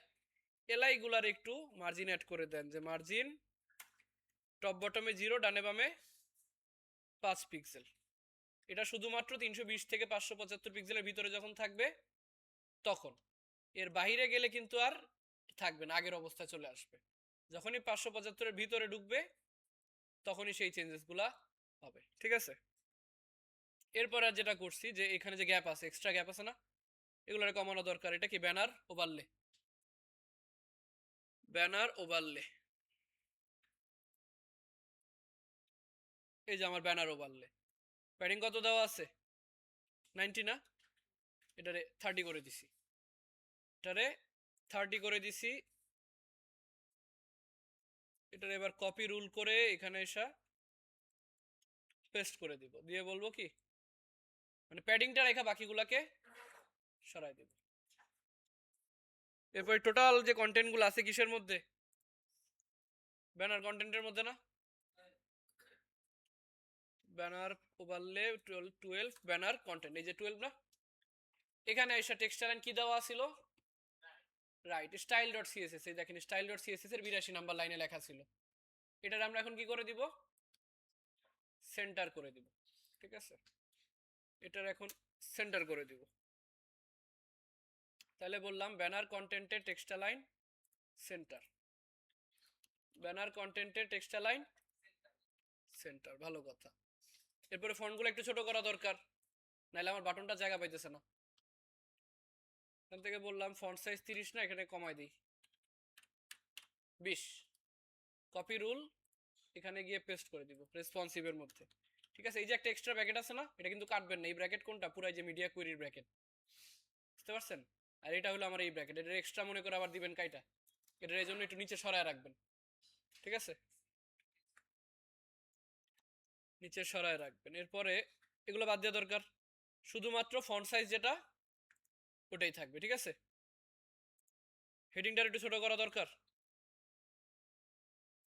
এলআই গুলার একটু মার্জিন অ্যাড করে দেন, যে মার্জিন টপ বটমে 0, ডানে বামে 5 পিক্সেল। এটা শুধুমাত্র 320 থেকে 575 পিক্সেলের ভিতরে যখন থাকবে তখন, এর বাইরে গেলে কিন্তু আর থাকবে না, আগের অবস্থায় চলে আসবে। যখনই 575-এর ভিতরে ঢুকবে তখনই সেই চেঞ্জেস গুলা হবে, ঠিক আছে। এরপর আর যেটা করছি, যে এখানে যে গ্যাপ আছে, এক্সট্রা গ্যাপ আছে না, এগুলোর কমানো দরকার। এটা কি ব্যানার ওভারলে, ব্যানার ওভারলে, এই যে আমার ব্যানার ওভারলে, প্যাডিং কত দেওয়া আছে 90 না, এটারে 30 করে দিছি, এটারে 30 করে দিছি। এটারে এবার কপি রুল করে এখানে এসে পেস্ট করে দিব, দিয়ে বলবো কি, মানে প্যাডিংটা রেখা বাকিগুলাকে সরাই দেব। এরপর টোটাল যে কন্টেন্ট গুলো আছে কিসের মধ্যে, ব্যানার কন্টেন্টের মধ্যে না, ব্যানার ওভারলে 12 ব্যানার কন্টেন্ট, এই যে 12 না, এখানে এসে টেক্সট লাইন কি দেওয়া ছিল, রাইট স্টাইল ডট সিএসএস, এই দেখেন স্টাইল ডট সিএসএস এর 82 নাম্বার লাইনে লেখা ছিল। এটার আমরা এখন কি করে দিব, সেন্টার করে দিব, ঠিক আছে। এটার এখন সেন্টার করে দিব। তাহলে বললাম ব্যানার কন্টেন্টের টেক্সট লাইন সেন্টার, ব্যানার কন্টেন্টের টেক্সট লাইন সেন্টার, ভালো কথা। এরপরে ফন্টগুলো একটু ছোট করা দরকার, নাহলে আমার বাটনটা জায়গা পাইতেছে না। এখান থেকে বললাম ফন্ট সাইজ 30 না, এখানে কমাই দিই 20। কপি রুল এখানে গিয়ে পেস্ট করে দিব রেসপন্সিভের মধ্যে, ঠিক আছে। এই যে একটা এক্সট্রা ব্র্যাকেট আছে না, এটা কিন্তু কাটবেন না। এই ব্র্যাকেট কোনটা, পুরাই যে মিডিয়া কোয়েরির ব্র্যাকেট, বুঝতে পারছেন। আর এটা হলো আমার এই ব্র্যাকেট, এটা এক্সট্রা মনে করে আবার দিবেন কাইটা, এটার এই জন্য একটু নিচে সরায় রাখবেন, ঠিক আছে, নিচে সরায় রাখবেন। এরপরে এগুলো বাদ দেওয়া দরকার, শুধুমাত্র ফন্ট সাইজ যেটা ওটাই থাকবে, ঠিক আছে। হেডিংটা একটু ছোট করা দরকার,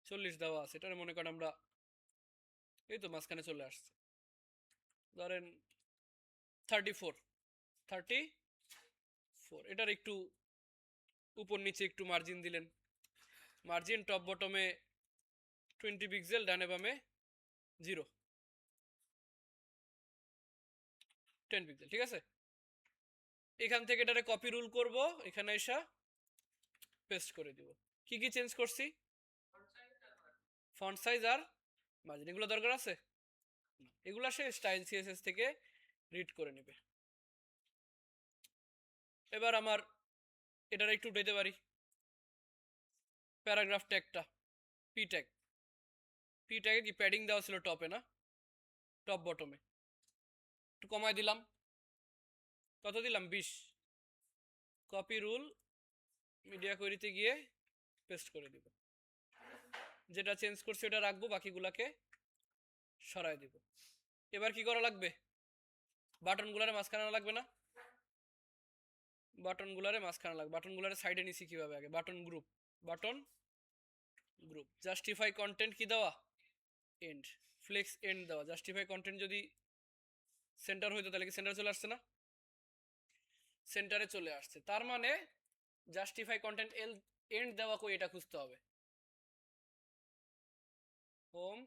40 দেওয়া আছে, এটা মনে করেন আমরা এই তো মাঝখানে চলে আসছে, ধরেন 34, এটার একটু উপর নিচে একটু মার্জিন দিলেন, মার্জিন টপ বটমে 20 পিক্সেল, ডানে বামে 0, 10 পিক্সেল, ঠিক আছে। এখান থেকে এটারে কপি রুল করব, এখানে এসে পেস্ট করে দিব। কি কি চেঞ্জ করছি, ফন্ট সাইজ আর মার্জিন, এগুলো দরকার আছে, এগুলো সে স্টাইল সিএসএস থেকে রিড করে নেবে। এবার আমার এটার একটু উঠাইতে পারি, প্যারাগ্রাফ ট্যাগটা, পি ট্যাগ, পি ট্যাগে কি প্যাডিং দেওয়া ছিল টপে না, টপ বটমে একটু কমাই দিলাম, কত দিলাম 20। কপি রুল মিডিয়া কোয়েরিতে গিয়ে পেস্ট করে দিব, যেটা চেঞ্জ করছি ওটা রাখবো, বাকিগুলাকে সরাই দিব। এবার কি করা লাগবে, বাটনগুলারে মাঝখানে আনা লাগবে না, বাটনগুলারে মাঝখানে লাগবে, বাটনগুলারে সাইডে নিছি কিভাবে, আগে button group, button group, justify content কি দেওয়া, এন্ড, ফ্লেক্স এন্ড দেওয়া। জাস্টিফাই কন্টেন্ট যদি সেন্টার হইতো তাহলে কি সেন্টার চলে আসছে না, সেন্টারে চলে আসছে। তার মানে জাস্টিফাই কন্টেন্ট এন্ড দেওয়া কই, এটা খুঁজতে হবে, হোম,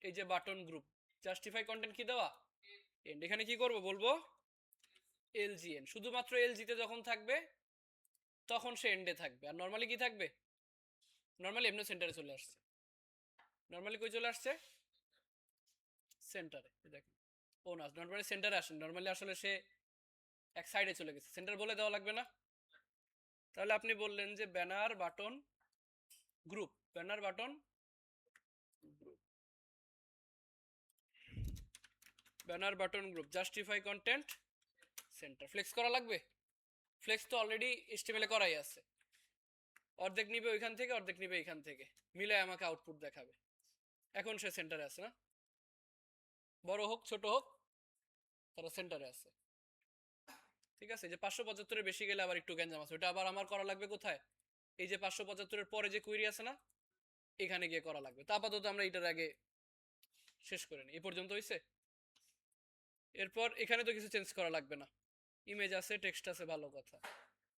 এই যে বাটন গ্রুপ, জাস্টিফাই কন্টেন্ট কি দেওয়া, এন্ড। এখানে কি করব, বলবো এলজিএন, শুধুমাত্র এলজিতে যখন থাকবে তখন সে এন্ডে থাকবে। আর নর্মালি কি থাকবে, নর্মালি এমনি সেন্টারে চলে আসছে, নর্মালি কই চলে আসছে, সেন্টারে, দেখেন। ও না, নর্মালি সেন্টারে আসেন, নর্মালি আসলে সে এক সাইডে চলে গেছে, সেন্টার বলে দেওয়া লাগবে না। তাহলে আপনি বললেন যে banner button group, banner button group, banner button group, justify content centre. Flex করা লাগবে? ফ্লেক্স তো অলরেডি এস্টিমেলে করাই আছে। অর্ধেক নিবে ওইখান থেকে, অর্ধেক নিবে এখান থেকে, মিলে আমাকে আউটপুট দেখাবে। এখন সে সেন্টারে আছে না? বড় হোক ছোট হোক তারা সেন্টারে আছে। ঠিক আছে, যে 575-এর বেশি গেলে আবার একটু গ্যাঞ্জাম আছে, ওটা আবার আমার করা লাগবে কোথায়? এই যে 575-এর পরে যে কুইরি আছে না, এখানে গিয়ে করা লাগবে। তা আপাতত আমরা এটার আগে শেষ করে নিই। এ পর্যন্ত হইছে। এরপর এখানে তো কিছু চেঞ্জ করা লাগবে না, ইমেজ আছে, টেক্সট আছে, ভালো কথা।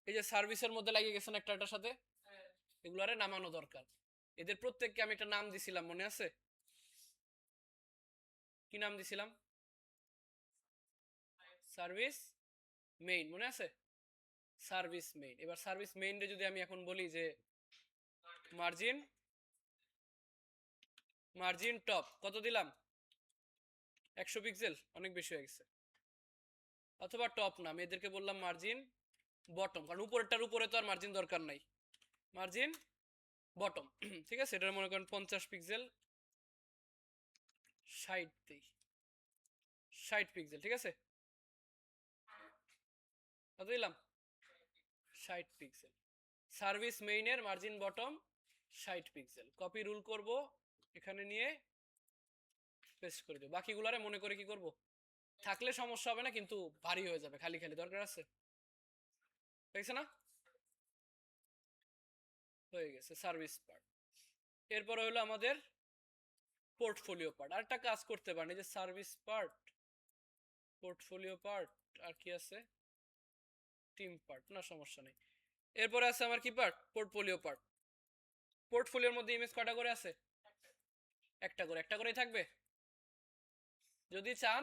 এই যে সার্ভিসের মধ্যে লাগিয়ে গেছেন একটার সাথে, এগুলারে নামানো দরকার। এদের প্রত্যেককে আমি একটা নাম দিছিলাম, মনে আছে? কি নাম দিছিলাম? সার্ভিস মেইন, মনে আছে? Service main. এবার সার্ভিস মেইন রে যদি আমি এখন বলি যে মার্জিন, মার্জিন টপ কত দিলাম? 100 পিক্সেল, অনেক বেশি হয়ে গেছে। অথবা টপ নাম, এদেরকে বললাম মার্জিন বটম, কারণ উপরেরটার উপরে তো আর মার্জিন দরকার নাই, মার্জিন বটম। ঠিক আছে, এটা মনে করেন 50 পিক্সেল, 60 দিই, 60 পিক্সেল। ঠিক আছে, কত দিলাম? 60 পিক্সেল। সার্ভিস মেইনের margin bottom 60 pixel. Copy rule করব, এখানে নিয়ে পেস্ট করে দেব। বাকিগুলারে মনে করে কি করব, থাকলে সমস্যা হবে না, কিন্তু ভারী হয়ে যাবে, খালি খালি দরকার আছে। দেখছে না? হয়ে গেছে সার্ভিস পার্ট। এরপর হলো আমাদের পোর্টফোলিও পার্ট। আরেকটা কাজ করতে পারেন, এই যে সার্ভিস পার্ট, পোর্টফোলিও পার্ট, আর কি আছে, টিম পার্ট, না সমস্যা নেই। এরপরে আছে আমার কি পার্ট, পোর্টফোলিও পার্ট। পোর্টফোলিওর মধ্যে ইমেজ কয়টা করে আছে? একটা করে, একটা করেই থাকবে। যদি চান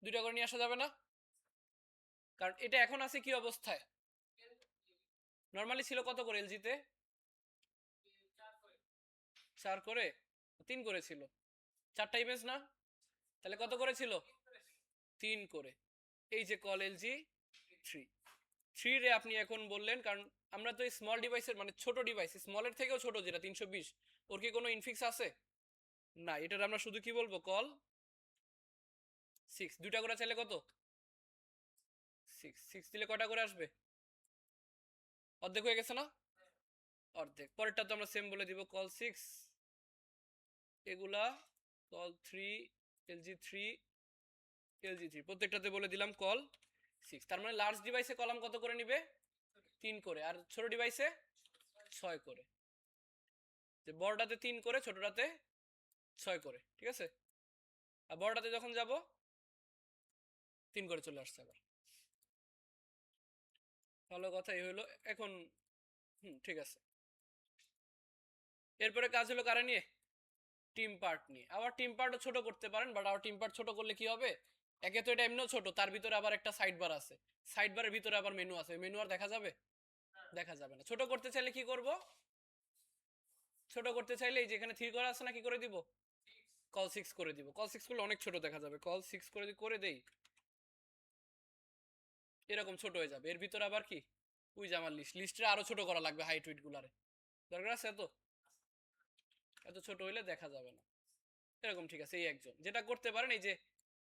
দুইটা করে নিয়ে আসা যাবে না? কারণ এটা এখন আছে কি অবস্থায়? নরমালি ছিল কত করে এলজিতে? 4 করে, 3 করে ছিল, 4টা ইমেজ না? তাহলে কত করে ছিল? 3 করে। এই যে কল এলজি 3, 3 রে আপনি এখন বললেন, কারণ আমরা তো এই স্মল ডিভাইসের, মানে ছোট ডিভাইস, স্মলের থেকেও ছোট যেটা 320, ওর কি কোনো ইনফিক্স আছে? না, এটার আমরা শুধু কি বলবো, কল 6। দুইটা করে চাইলে কত? 6, 6 দিলে কয়টা করে আসবে? অর্ধেক হয়ে গেছে না? অর্ধেক। পরেরটা তো আমরা সেম বলে দিব, কল 6, এগুলা কল 3, এলজি 3, এলজি 3, প্রত্যেকটাতে বলে দিলাম কল 6। তার মানে লার্জ ডিভাইসে কলাম কত করে নিবে? 3 করে, আর ছোট ডিভাইসে 6 করে। যে বড়টাতে 3 করে, ছোটটাতে 6 করে। ঠিক আছে, আর বড়টাতে যখন যাব 3 করে চলে আসছে আবার। ভালো কথা, এই হলো এখন। ঠিক আছে। এরপরে কাজ হলো কারা নিয়ে? টিম পার্ট নিয়ে। আবার টিম পার্টও ছোট করতে পারেন, বাট আবার টিম পার্ট ছোট করলে কি হবে, একে তো এটা এমনিও ছোট, তার ভিতরে আবার একটা সাইড বার আছে, সাইড বারের ভিতরে আবার মেনু আছে, মেনু আর দেখা যাবে? দেখা যাবে না। ছোট করতে চাইলে কি করব? ছোট করতে চাইলে এই যে এখানে 3 করা আছে না, কি করে দিব? কল 6 করে দিব। কল 6 করলে অনেক ছোট দেখা যাবে, কল 6 করে দেই, এরকম ছোট হয়ে যাবে। এর ভিতরে আবার কি, ওই যে আমার লিস্টে আরো ছোট করা লাগবে, হাইট উইট গুলারে দরকার আছে, এত এত ছোট হইলে দেখা যাবে না। এরকম। ঠিক আছে, এই একজন যেটা করতে পারেন, এই যে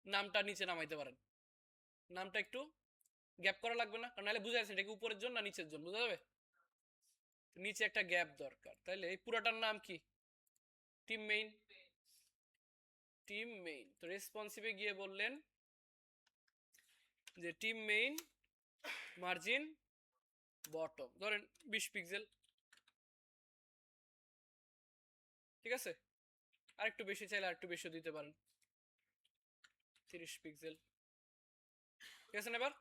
নামটা নিচে নামাইতে পারেন, নামটা একটু গ্যাপ করা লাগবে না, কারণ নাহলে বুঝা যাচ্ছে এটা কি উপরের জন্য না নিচের জন্য, বুঝা যাবে? নিচে একটা গ্যাপ দরকার। তাহলে এই পুরাটার নাম কি? Team main. Team main. তো রেসপন্সিভে গিয়ে বললেন যে টিম মেইন মার্জিন বটম ধরেন 20 পিক্সেল। ঠিক আছে, আর একটু বেশি চাইলে আর একটু বেশি দিতে পারেন, 30 পিক্সেল। ঠিক আছে, এবার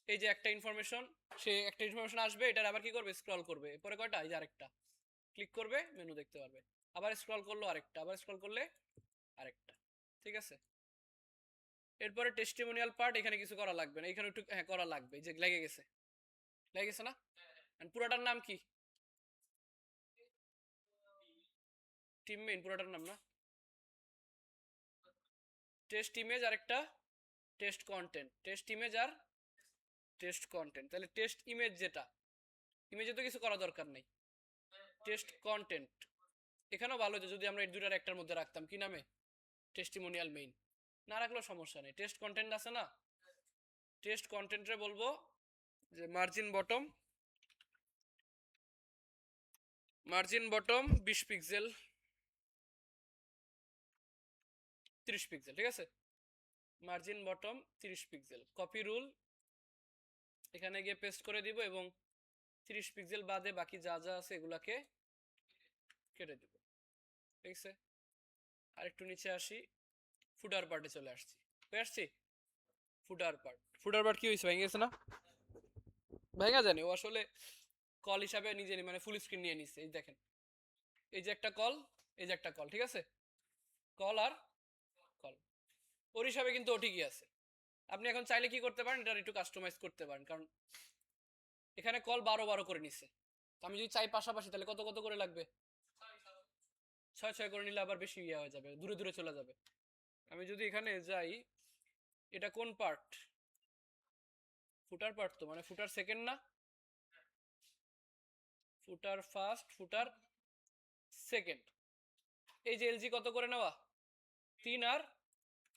এই যে একটা ইনফরমেশন, সে একটা ইনফরমেশন আসবে, এটার আবার কি করবে, স্ক্রল করবে। এরপরে কয়টা, এই যে আরেকটা ক্লিক করবে, মেনু দেখতে পারবে, আবার স্ক্রল করলো আরেকটা, আবার স্ক্রল করলে আরেকটা। ঠিক আছে, এরপরে টেস্টিমোনিয়াল পার্ট, এখানে কিছু করা লাগবে না, এখানে একটু করা লাগবে, এই যে লেগে গেছে, লেগে গেছে না? পুরোটার নাম কি? টিম মেইন পুরোটার নাম না, টেস্ট ইমেজ আর একটা টেস্ট কন্টেন্ট, টেস্ট ইমেজ আর টেস্ট কন্টেন্ট। তাহলে টেস্ট ইমেজ যেটা, ইমেজে তো কিছু করা দরকার নেই। টেস্ট কন্টেন্ট এখানেও ভালো হতো যদি আমরা এই দুটার একটার মধ্যে রাখতাম, কি নামে, টেস্টিমোনিয়াল মেইন। না রাখলেও সমস্যা নেই, টেস্ট কন্টেন্ট আছে না, টেস্ট কন্টেন্টে বলবো যে মার্জিন বটম 20 পিক্সেল 30 পিক্সেল, ঠিক আছে, margin bottom 30 pixel, copy rule এখানে গিয়ে পেস্ট করে দিব এবং 30 পিক্সেল বাদে বাকি যা যা আছে এগুলাকে কেটে দিব, ঠিক আছে। আর একটু নিচে আসি, ফুটার পার্টে চলে আসছি। ফুটার পার্ট কি হয়েছে, ভেঙে গেছে না? ভেঙে জানি, ও আসলে কল হিসাবে নিজে মানে ফুল স্ক্রিন নিয়ে নিচ্ছে। এই দেখেন, এই যে একটা কল, এই যে একটা কল, ঠিক আছে, কল আর কল, ওর হিসাবে কিন্তু ও ঠিকই আছে। আপনি এখন চাইলে কি করতে পারেন, এটা একটু কাস্টমাইজ করতে পারেন, কারণ এখানে কল 12 করে নিচ্ছে। আমি যদি চাই পাশাপাশি তাহলে কত কত করে লাগবে, 6 করে নিলে আবার বেশি ইয়ে হয়ে যাবে, দূরে দূরে চলে যাবে। আমি যদি এখানে যাই, এটা কোন পার্ট, ফুটার পার্ট, তো মানে ফুটার সেকেন্ড না, ফুটার ফার্স্ট, ফুটার সেকেন্ড। এই যে এলজি কত করে নেওয়া, 3 আর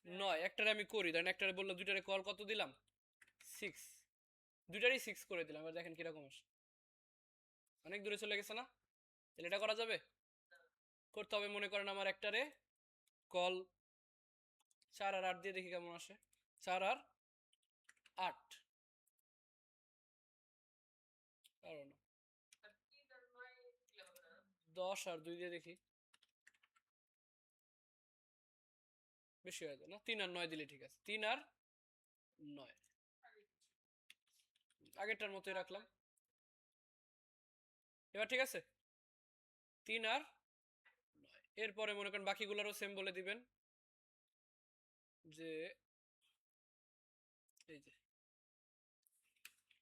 9, একটারে আমি করি, দেন একটারে বললো দুইটারে কল কত দিলাম, 6, দুইটারই 6 করে দিলাম। এবার দেখেন কিরকম আসে, অনেক দূরে চলে গেছে না? তাহলে এটা করা যাবে, করতে হবে মনে করেন আমার একটারে কল 4 আর 8 দিয়ে, দেখি কেমন আসে, 4 আর 8, কারণ 10 আর 2 দিয়ে দেখি, বেশি হয়ে যায় না, 3 আর 9 দিলে ঠিক আছে, 3 আর 9, আগেরটার মতোই রাখলাম। এবার ঠিক আছে, 3 আর 9, এরপরে মনে করেন বাকিগুলোরও সেম বলে দিবেন, যে এই যে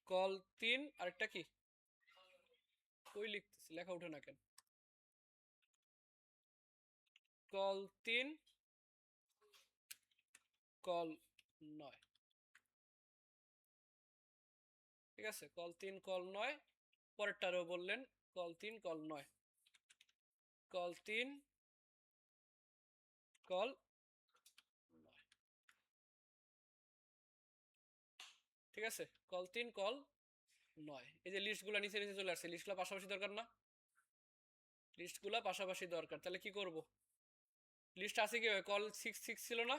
কল 3, আরেকটা কি, কই লিখতেছি, লেখা উঠে না কেন, কল 3 কল 9, ঠিক আছে, কল 3 কল 9, পরেরটারও বললেন কল 3 কল 9, কল 3 কল 9, ঠিক আছে, কল 3 কল 9। এই যে লিস্টগুলো নিচে নিচে চলে আসছে, লিস্টগুলো পাশাপাশি দরকার না, লিস্টগুলো পাশাপাশি দরকার, তাহলে কি করব, লিস্ট আছে কি, কল 6 ছিল না,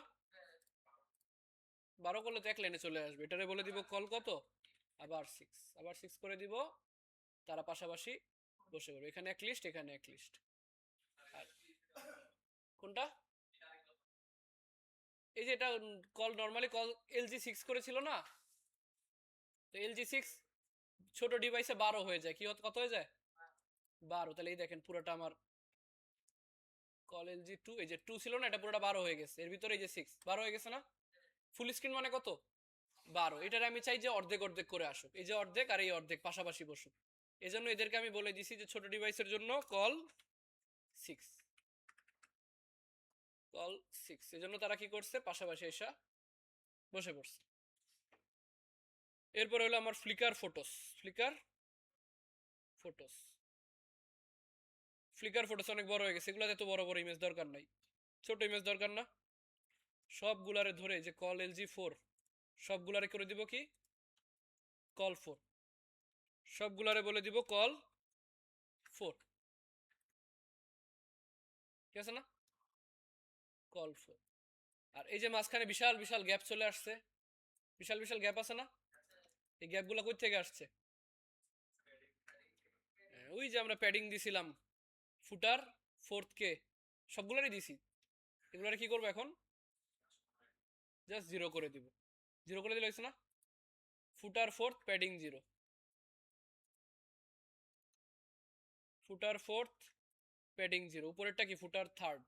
12 করলে তো এক লাইনে চলে আসবে, এটারে বলে দিব কল কত, আবার 6, আবার 6 করে দিব, তারা পাশাপাশি বসে পড়বে, এখানে এক লিস্ট, এখানে এক লিস্ট। আর কোনটা, এই যে এটা কল, নর্মালি কল এলজি 6 করেছিল না, তো এলজি 6 ছোট ডিভাইসে 12 হয়ে যায়, কি কত হয়ে যায়, 12, তাহলে এই দেখেন পুরোটা আমার কল এলজি 2, এই যে 2 ছিল না, এটা পুরোটা 12 হয়ে গেছে, এর ভিতরে এই যে 6 12 হয়ে গেছে না, ফুল স্ক্রিন মানে কত, 12, এটারে আমি চাই যে অর্ধেক অর্ধেক করে আসুক, এই যে অর্ধেক আর এই অর্ধেক পাশাপাশি বসুক, এই জন্য এদেরকে আমি বলে দিছি যে ছোট ডিভাইসের জন্য কল 6, কল 6, এই জন্য তারা কি করছে, পাশাপাশি এসে বসে পড়ছে। এরপর হলো আমার flicker photos, photos flicker photos অনেক বড় হয়ে গেছে, এগুলোতে এত বড় বড় ইমেজ দরকার নাই, ছোট ইমেজ দরকার না, সবগুলারে ধরে যে কল এলজি 4, সবগুলারে করে দিব কি, কল 4, সবগুলারে বলে দিব কল 4, ঠিক আছে না, কল 4। আর এই যে মাঝখানে বিশাল বিশাল গ্যাপ চলে আসছে, বিশাল বিশাল গ্যাপ আছে না, এই গ্যাপগুলো কই থেকে আসছে, ওই যে আমরা প্যাডিং দিছিলাম ফুটার ফোর্থ কে, সবগুলোরই দিছি, এগুলারে কি করবো এখন, জাস্ট 0 করে দিব, 0 করে দিলে হয়েছে না, ফুটার ফোর্থ প্যাডিং 0, ফুটার ফোর্থ প্যাডিং 0, উপরেরটা কি ফুটার থার্ড,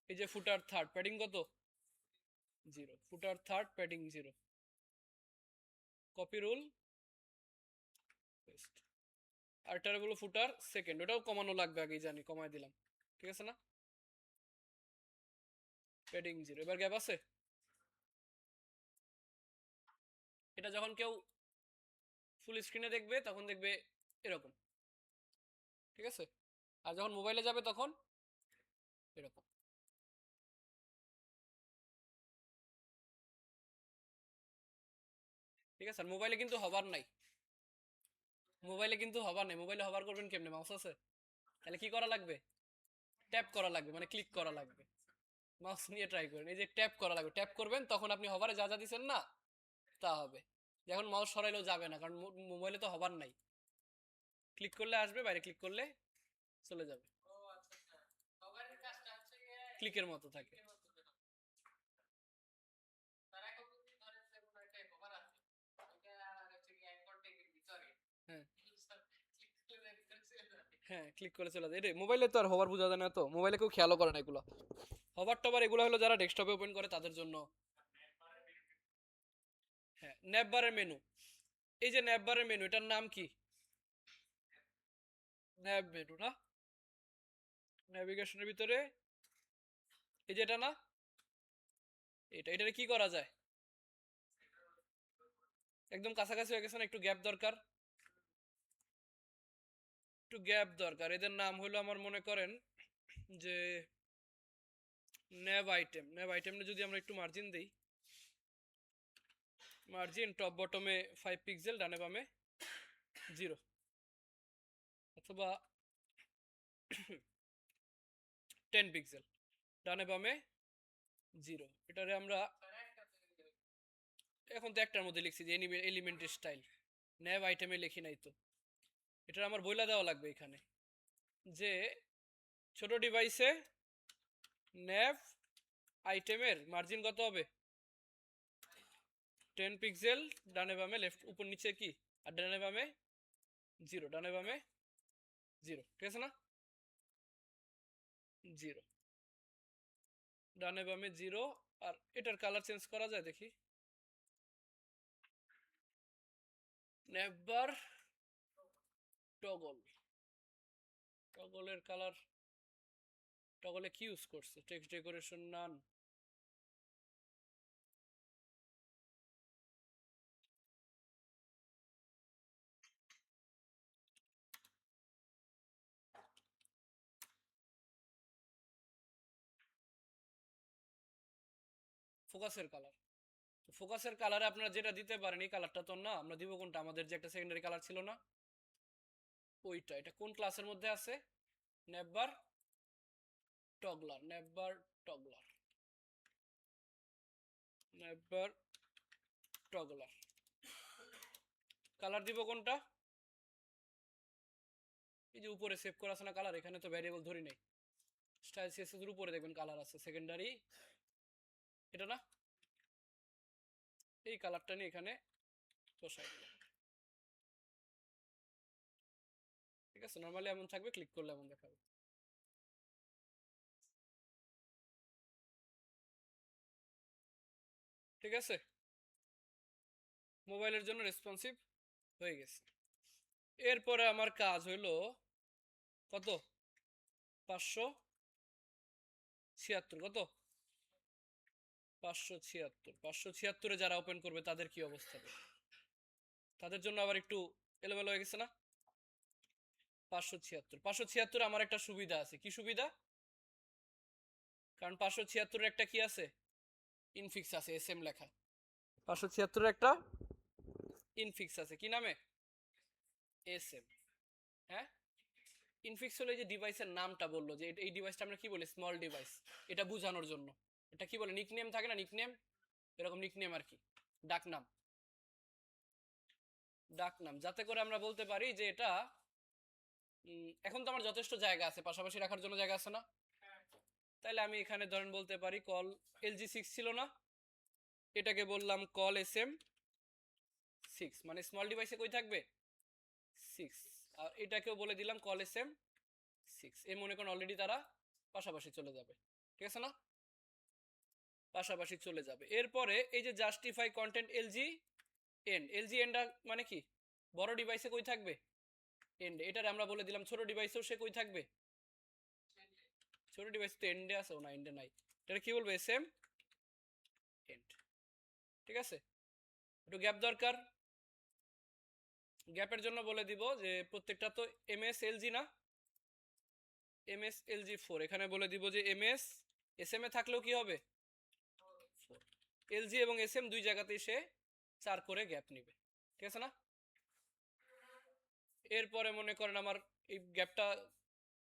এই যে ফুটার থার্ড প্যাডিং কত, 0, footer third padding 0, copy rule paste. আর এটার বলো ফুটার সেকেন্ড, ওটাও কমানো লাগবে, আগেই জানি, কমায় দিলাম, ঠিক আছে না, প্যাডিং 0, এবার গ্যাপ আছে, এটা যখন কেউ ফুল স্ক্রিনে দেখবে তখন দেখবে এরকম, ঠিক আছে? আর যখন মোবাইলে যাবে তখন এরকম। ঠিক আছে? আর মোবাইলে কিন্তু হবার নাই, মোবাইলে কিন্তু হবার নাই। মোবাইলে হবার করবেন কেমনে? মাউস আছে, তাহলে কি করা লাগবে? ট্যাপ করা লাগবে, মানে ক্লিক করা লাগবে। মাউস নিয়ে ট্রাই করেন, এই যে ট্যাপ করা লাগবে, ট্যাপ করবেন তখন আপনি হবারে যা যা দিচ্ছেন না তা হবে। এখন মাউস সরাইলেও যাবে না, কারণ মোবাইলে তো হবার নাই। ক্লিক করলে আসবে, বাইরে ক্লিক করলে চলে যাবে, ক্লিকের মতো থাকে। হ্যাঁ হ্যাঁ, ক্লিক করে চলে যায়। এটা মোবাইলে তো আর হবার বোঝা যায় না, তো মোবাইলে কেউ খেয়ালও করে না এগুলো। হবার টবার এগুলো হলো যারা ডেস্কটপে ওপেন করে তাদের জন্য। হ্যাঁ, ন্যাপবারের মেনু, এই যে ন্যাপবারের মেনু, এটার নাম কি? ন্যাব মেনু না? নেভিগেশনের ভিতরে এই যে এটা না, এটারে কি করা যায়? একদম কাছাকাছি হয়ে গেছে না? একটু গ্যাপ দরকার, একটু গ্যাপ দরকার। এদের নাম হলো আমার মনে করেন যে ন্যাব আইটেম। ন্যাব আইটেমে যদি আমরা একটু মার্জিন দিই, মার্জিন টপ বটমে 5 পিক্সেল, ডানে বামে 0, অথবা 10 পিক্সেল, ডানে বামে 0। এটারে আমরা এখন তো একটার মধ্যে লিখছি যে এলিমেন্টের স্টাইল, ন্যাব আইটেমে লিখি নাই তো। এটা আমার বইলা দেওয়া লাগবে এখানে যে ছোট ডিভাইসে ন্যাব আইটেমের মার্জিন কত হবে? 10 পিক্সেল, ডানে বামে লেফট উপর নিচে কি, আর ডানে বামে 0, ডানে বামে 0, ঠিক আছে না? 0, ডানে বামে 0। আর এটার কালার চেঞ্জ করা যায় দেখি, নেভার টগল, টগলের কালার, টগলে কি ইউজ করছে? টেক্সট ডেকোরেশন নান, ফোকাসের কালার। ফোকাসের কালারে আপনারা যেটা দিতে পারেন এই কালারটা তো না, আমরা দিব কোনটা? আমাদের যে একটা সেকেন্ডারি কালার ছিল না ওইটা। এটা কোন ক্লাসের মধ্যে আছে? Navbar toggler, navbar toggler, navbar toggler. Colour দিব কোনটা? এই যে উপরে সেভ করা আছে না কালার, এখানে তো ভ্যারিয়েবল ধরি নাই। স্টাইল সিএসএস এর উপরে দেখবেন কালার আছে সেকেন্ডারি, এটা না? এই কালারটা নিয়ে এখানে বসাই দিলাম, ঠিক আছে? নরমালি এমন থাকবে, ক্লিক করলে এমন দেখাবে। ঠিক আছে, মোবাইলের জন্য রেসপন্সিভ হয়ে গেছে। এরপরে আমার কাজ হইলো কত? 576, কত? 576। 576-এ যারা ওপেন করবে তাদের কি অবস্থা হবে? তাদের জন্য আবার একটু এলোমেলো হয়ে গেছে না? 576 আমার একটা সুবিধা আছে। কি সুবিধা? কারণ 576-এর একটা কি আছে? ইনফিক্স আছে, এস এম লেখা। 576-এর একটা ইনফিক্স আছে, কি নামে? S M. হ্যাঁ, ইনফিক্স হলো এই যে ডিভাইসের নামটা বললো যে এই ডিভাইসটা আমরা কি বলি? স্মল ডিভাইস, এটা বোঝানোর জন্য। এটা কি বলে? নিকনেম থাকে না, নিকনেম, এরকম নিকনেম আর কি, ডাক নাম, ডাক নাম, যাতে করে আমরা বলতে পারি যে এটা এখন তো আমার যথেষ্ট জায়গা আছে, পাশাপাশি রাখার জন্য জায়গা আছে না? তাইলে আমি এখানে ধরেন বলতে পারি কল LG6 ছিল না, এটাকে বললাম কল SM6, মানে স্মল ডিভাইসে কই থাকবে? 6। আর এটাকেও বলে দিলাম কল SM6। এ মনে করেন অলরেডি তারা পাশাপাশি চলে যাবে, ঠিক আছে না? পাশাপাশি চলে যাবে। এরপরে এই যে জাস্টিফাই কন্টেন্ট LG এন্ড মানে কি? বড় ডিভাইসে কই থাকবে? এন্ডে। এটারে আমরা বলে দিলাম ছোট ডিভাইসেও সে কই থাকবে? ছোট ডিভাইস তো এন্ডে আছে, ও না, এন্ডে নাই। এটা কি বলবো? SM এন্ড, ঠিক আছে? একটু গ্যাপ দরকার, গ্যাপের জন্য বলে দিব যে প্রত্যেকটা তো MSLG না, MSLG 4, এখানে বলে দিব যে MS SM এ থাকলেও কি হবে 4, LG এবং SM দুই জায়গাতেই সে 4 করে গ্যাপ নিবে, ঠিক আছে না? এরপরে মনে করেন আমার এই গ্যাপটা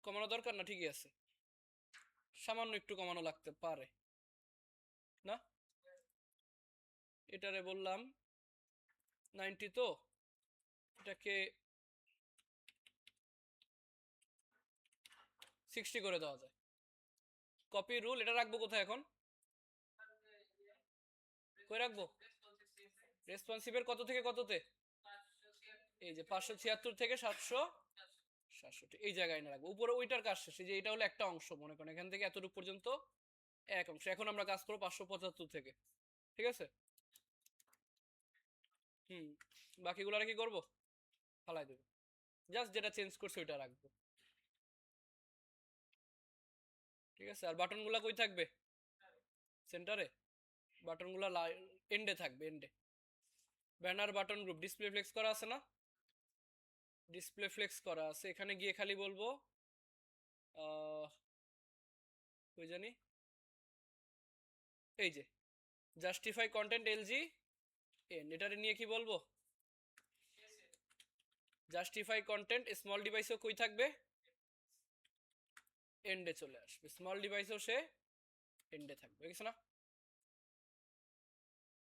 কমানো দরকার না, ঠিকই আছে, সামান্য একটু কমানো লাগতে পারে না, এটারে বললাম 90, তো এটাকে 60 করে দেওয়া যায়। কপি রুল, এটা রাখবো কোথায় এখন, কই রাখবো, রেসপন্সিভের কত থেকে কততে, এই যে 576 থেকে 767, এই জায়গায় না রাখবো, উপরে ওইটার কাজ শেষ, যে এটা হলো একটা অংশ, মনে করেন এখান থেকে এতটুকু পর্যন্ত এক অংশ। এখন আমরা কাজ করবো 575 থেকে, ঠিক আছে? বাকিগুলো আর কি করবো, ফালাই দেবো, জাস্ট যেটা চেঞ্জ করছে ওইটা রাখবো, ঠিক আছে? আর বাটনগুলো কই থাকবে, সেন্টারে, বাটনগুলো এন্ডে থাকবে, এন্ডে। Banner button group display flex করা আছে না, ডিসপ্লে ফ্লেক্স করা আছে, এখানে গিয়ে খালি বলবো ওই জানি এই যে জাস্টিফাই কন্টেন্ট LG এন্ড, এটারে নিয়ে কি বলবো, জাস্টিফাই কন্টেন্ট স্মল ডিভাইসও কই থাকবে, এন্ডে চলে আসবে, স্মল ডিভাইসও সে এন্ডে থাকবে, বুঝছো না?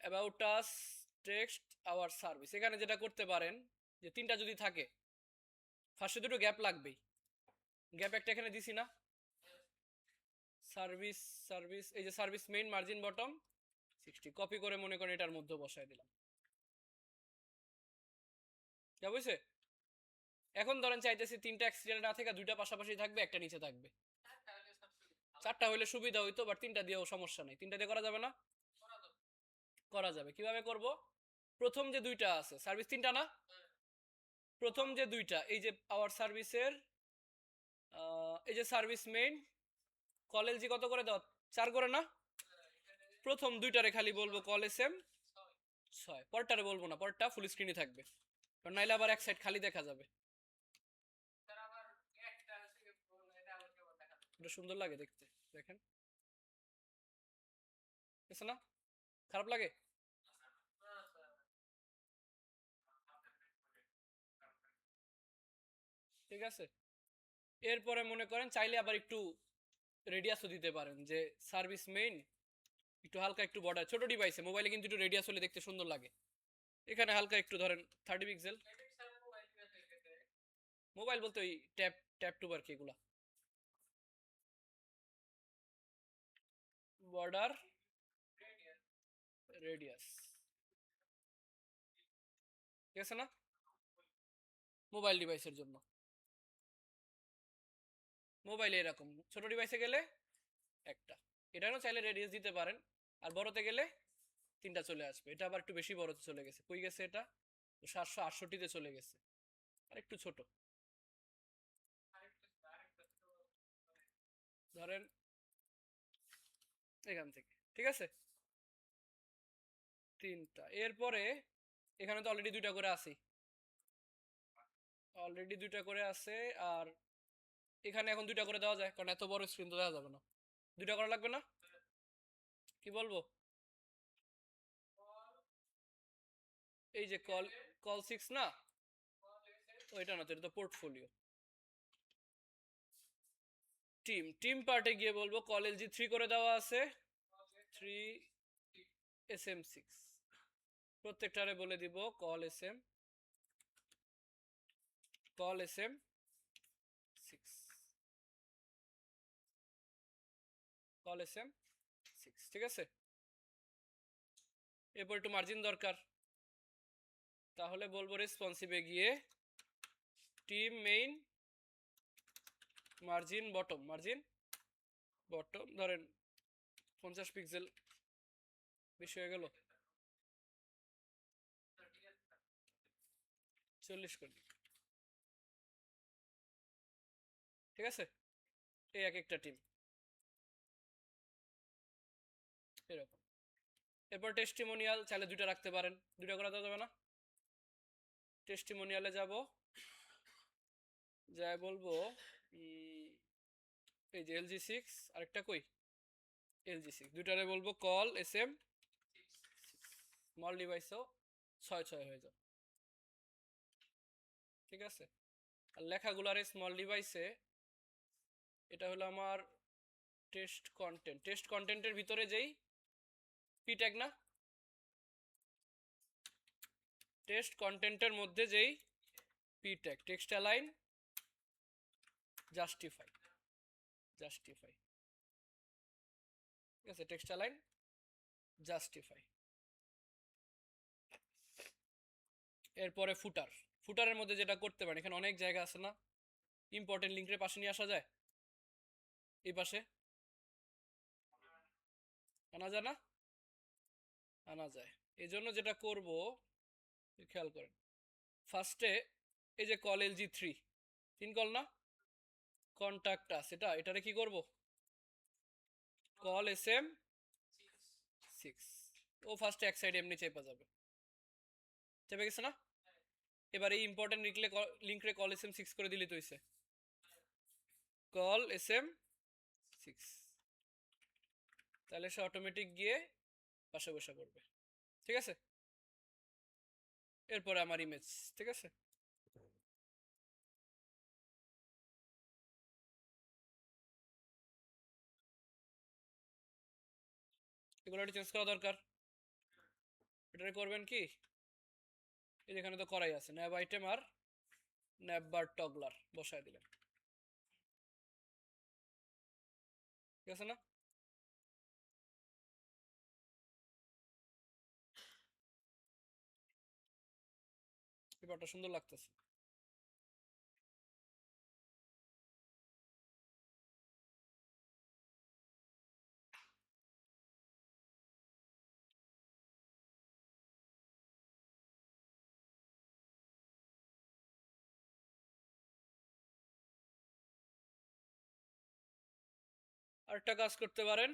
About us, text, our service, এখানে যেটা করতে পারেন যে তিনটা যদি থাকে, ফার্স্টে দুটো গ্যাপ লাগবেই, গ্যাপ একটা এখানে দিছি না, সার্ভিস, সার্ভিস, এই যে service main margin bottom 60, copy করে মনে করেন এটার মধ্যে বসায় দিলাম, যা বুঝছে? এখন ধরেন চাইতেছি তিনটা এক্সটেরিয়র না থেকে দুইটা পাশাপাশি থাকবে, একটা নিচে থাকবে, চারটা হইলে সুবিধা হইতো, বাট তিনটা দিয়েও সমস্যা নেই, তিনটা দিয়ে করা যাবে না, করা যাবে। কিভাবে করব, প্রথম যে দুইটা আছে সার্ভিস তিনটা না, প্রথম যে দুইটা এই যে আওয়ার সার্ভিসের এই যে সার্ভিস মেইন কল LG কত করে দাও, 4 করে না, প্রথম দুইটারে খালি বলবো কল SM 6, পরটারে বলবো না, পরটা ফুল স্ক্রিনে থাকবে, কারণ নাইলে আবার এক সাইড খালি দেখা যাবে, এটা সুন্দর লাগে দেখতে, দেখেন, বুঝছো না, খারাপ লাগে, ঠিক আছে? এরপরে মনে করেন চাইলে আবার একটু রেডিয়াসও দিতে পারেন, যে সার্ভিস মেইন একটু হালকা একটু বর্ডার, ছোট ডিভাইসে মোবাইলে কিন্তু একটু রেডিয়াস হলে দেখতে সুন্দর লাগে, এখানে হালকা একটু ধরেন 30 পিক্সেল, মোবাইল বলতে ওই ট্যাব, ট্যাব টুব আর কি, এগুলা বর্ডার রেডিয়াস, ঠিক আছে না, মোবাইল ডিভাইসের জন্য, মোবাইলে এরকম, ছোট ডিভাইসে গেলে একটা, এটারও চাইলে রেডিয়াস দিতে পারেন, আর বড়তে গেলে তিনটা চলে আসবে, এটা আবার একটু বেশি বড়তে চলে গেছে, কই গেছে এটা 768-তে চলে গেছে, আর একটু ছোট, ধরেন এখান থেকে, ঠিক আছে, তিনটা। এরপরে এখানে তো অলরেডি দুইটা করে আছে, অলরেডি দুইটা করে আছে, আর এখানে এখন দুইটা করে দেওয়া যায়, কারণ এত বড় স্ক্রিন তো দেওয়া যাবে না, দুইটা করা লাগবে না, কি বলবো, এই যে কল, কল 6 না, ওইটা না তো, এটা তো পোর্টফোলিও, টিম, টিম পার্টে গিয়ে বলবো কল LG 3 করে দেওয়া আছে, 3 SM6, প্রত্যেকটারে বলে দিব কল SM6, কল SM6, ঠিক আছে? এরপর একটু মার্জিন দরকার, তাহলে বলবো রেসপন্সিভে গিয়ে টিম মেইন মার্জিন বটম, ধরেন 50 পিক্সেল, বেশি হয়ে গেল, 40 করে, ঠিক আছে? এই এক একটা টিম এরকম। এরপর টেস্টিমোনিয়াল চাইলে দুইটা রাখতে পারেন, দুইটা করা যাবে না, টেস্টিমোনিয়ালে যাব, যাই বলবো এই যে LG6 আরেকটা কই LG6, দুইটারে বলবো কল SM স্মল ডিভাইসও 6 হয়ে যাবে। ঠিক আছে, আর লেখাগুলার স্মল ডিভাইসে এটা হলো আমার টেস্ট কন্টেন্টের ভিতরে যেই পি ট্যাগ না, টেস্ট কন্টেন্টের মধ্যে যেই P tag text align justify, ঠিক আছে, টেক্সট অ্যালাইন জাস্টিফাই। এরপরে ফুটারের মধ্যে যেটা করতে পারেন, এখানে অনেক জায়গা আছে না, ইম্পর্টেন্ট লিঙ্কের পাশে নিয়ে আসা যায়, এই পাশে আনা যায় না, আনা যায়। এই জন্য যেটা করব খেয়াল করেন, ফার্স্টে এই যে কল LG3 তিন কল না, কন্টাক্ট আছে এটারে কি করব, কল SM6, ও ফার্স্টে এক সাইডে এমনি চেপে যাবে, চেপে গেছে না। এবার এই ইম্পর্টেন্ট লিঙ্করে কল SM6 করে দিলে তো হইছে, কল SM6, তাহলে সে অটোমেটিক গিয়ে পাশে বসে পড়বে। ঠিক আছে, এরপরে আমার ইমেজ, ঠিক আছে, এগুলো চেঞ্জ করা দরকার। এটা করবেন কি, এই যেখানে তো করাই আছে, ন্যাব আইটেম আর ন্যাব বার টগলার বসায় দিলেন, ঠিক আছে না। পেপারটা সুন্দর লাগতেছে। আরেকটা কাজ করতে পারেন,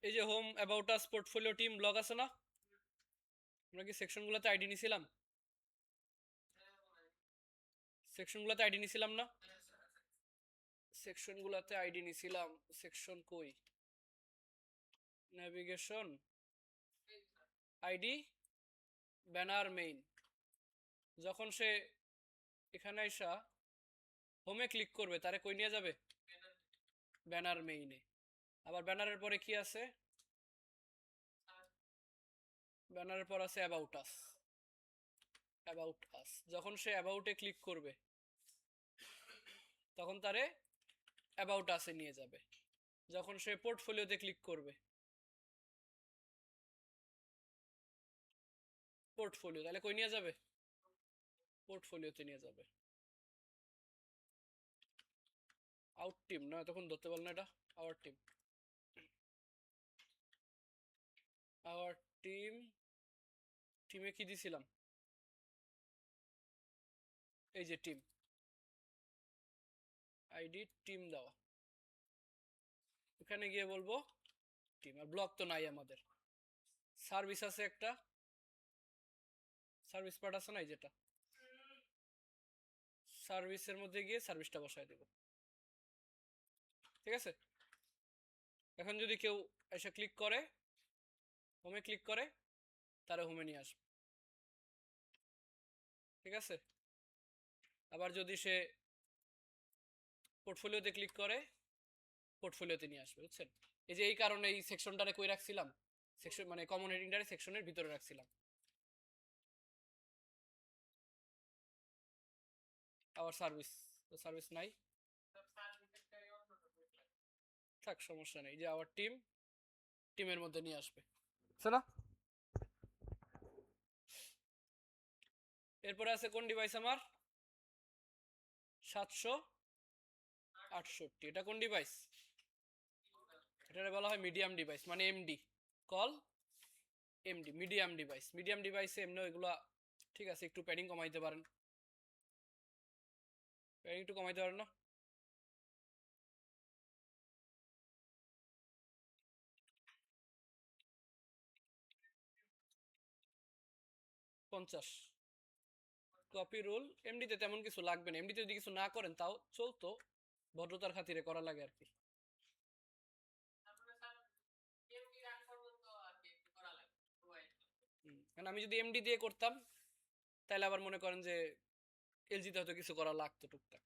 এই যে home about us portfolio team blog আছে না, আমরা কি সেকশনগুলোতে আইডি নিছিলাম, সেকশনগুলোতে আইডি নিছিলাম না, সেকশনগুলোতে আইডি নিছিলাম, সেকশন কই, নেভিগেশন আইডি ব্যানার মেইন। যখন সে এখানে আইসা হোমে ক্লিক করবে, তারে কই নিয়ে যাবে, ব্যানার মেইনে। আবার ব্যানারের পরে কি আছে, ব্যানারের পর আছে অ্যাবাউট আস, যখন সে অ্যাবাউটে ক্লিক করবে তখন তারে অ্যাবাউট আসে নিয়ে যাবে। যখন সে পোর্টফোলিওতে ক্লিক করবে, পোর্টফোলিও, তাহলে কই নিয়ে যাবে, পোর্টফোলিওতে নিয়ে যাবে। আউট টিম না, তখন ধরতে পারল না, এটা আওয়ার টিম, আওয়ার টিম, টিমে কি দিছিলাম, এই যে টিম আইডি টিম দেওয়া, এখানে গিয়ে বলবো টিম। আর ব্লক তো নাই আমাদের, সার্ভিস আছে একটা, সার্ভিস পার্ট আছে না, যেটা সার্ভিসের মধ্যে গিয়ে সার্ভিসটা বসায় দেব। ঠিক আছে, এখন যদি কেউ এসে ক্লিক করে, হোমে ক্লিক করে, তারা হোমে নিয়ে আসবে। ঠিক আছে, আবার যদি সে পোর্টফোলিওতে ক্লিক করে, পোর্টফোলিওতে নিয়ে আসবে, বুঝছেন। এই যে এই কারণে এই সেকশনটারে কই রাখছিলাম, সেকশন মানে কমন হেডিংটারে সেকশনের ভিতরে রাখছিলাম। আবার সার্ভিস নাই, থাক সমস্যা নেই, যে আবার টিমের মধ্যে নিয়ে আসবে, না। এরপরে আছে কোন ডিভাইস আমার, 768, এটা কোন ডিভাইস, এটা বলা হয় মিডিয়াম ডিভাইস, মানে এমডি, কল এমডি, মিডিয়াম ডিভাইসে এমনি এগুলা ঠিক আছে, একটু প্যাডিং কমাইতে পারেন, প্যাডিং একটু কমাইতে পারেন না, 50, কপি রুল এমডিতে তেমন কিছু লাগবে না, এমডিতে যদি কিছু না করেন তাও চলতো, ভদ্রতার খাতিরে করা লাগে আর কি। কারণ আমি যদি এমডি দিয়ে করতাম তাহলে আবার মনে করেন যে এলজিতে হয়তো কিছু করা লাগতো টুকটাক।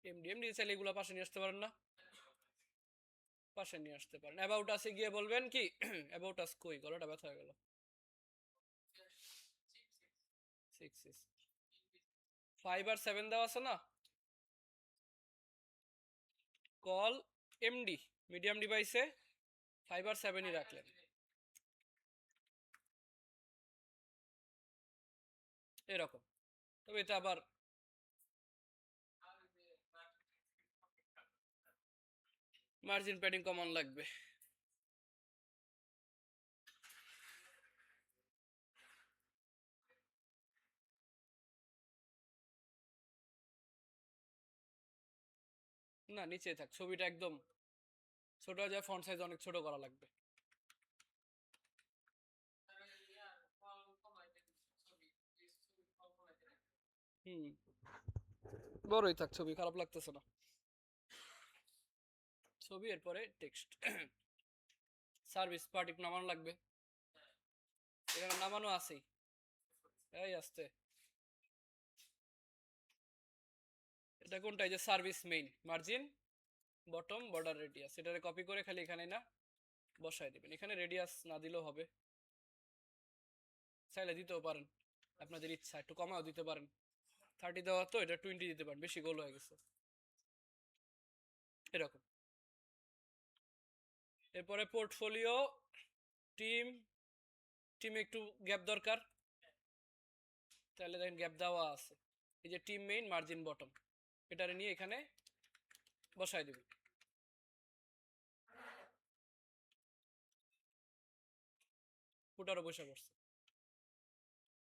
এমডি এমডি চাইলে এগুলো পাশে নিয়ে আসতে পারেন না, পাশে নিয়ে আসতে পারেন। অ্যাবাউট আসে গিয়ে বলবেন কি অ্যাবাউট আস কই, গলাটা ব্যথা হয়ে গেল। 5 আর 7 দেওয়া আছে না, কল এমডি মিডিয়াম ডিভাইসে 5 আর 7ই রাখলেন এরকম। তবে এটা আবার মার্জিন প্যাডিং কমন লাগবে। না নিচে থাক, ছবিটা একদম ছোট হয়ে যায়, ফন্ট সাইজ অনেক ছোট করা লাগবে। হুম, বড়ই থাক, ছবি খারাপ লাগতেছে না। ছবি এরপরে টেক্সট সার্ভিস পার্টি নামানো লাগবে, এখানে নামানো আছেই। এই আসতে, এটা কোনটা, এই যে service main, margin bottom border radius, এটারে কপি করে খালি এখানে না বসায় দিবেন। এখানে রেডিয়াস না দিলেও হবে, চাইলে দিতেও পারেন আপনাদের ইচ্ছা, একটু কমাও দিতে পারেন। 30 দেওয়া তো, এটা 20 দিতে পারেন, বেশি গোল হয়ে গেছে এরকম। এরপরে পোর্টফোলিও টিম, টিমে একটু গ্যাপ দরকার, তাহলে দেখেন গ্যাপ দেওয়া আছে। এই যে টিম মেইন মার্জিন বটম, এটারে নিয়ে এখানে বসায় দিব। ফুটারও বসে পড়ছে,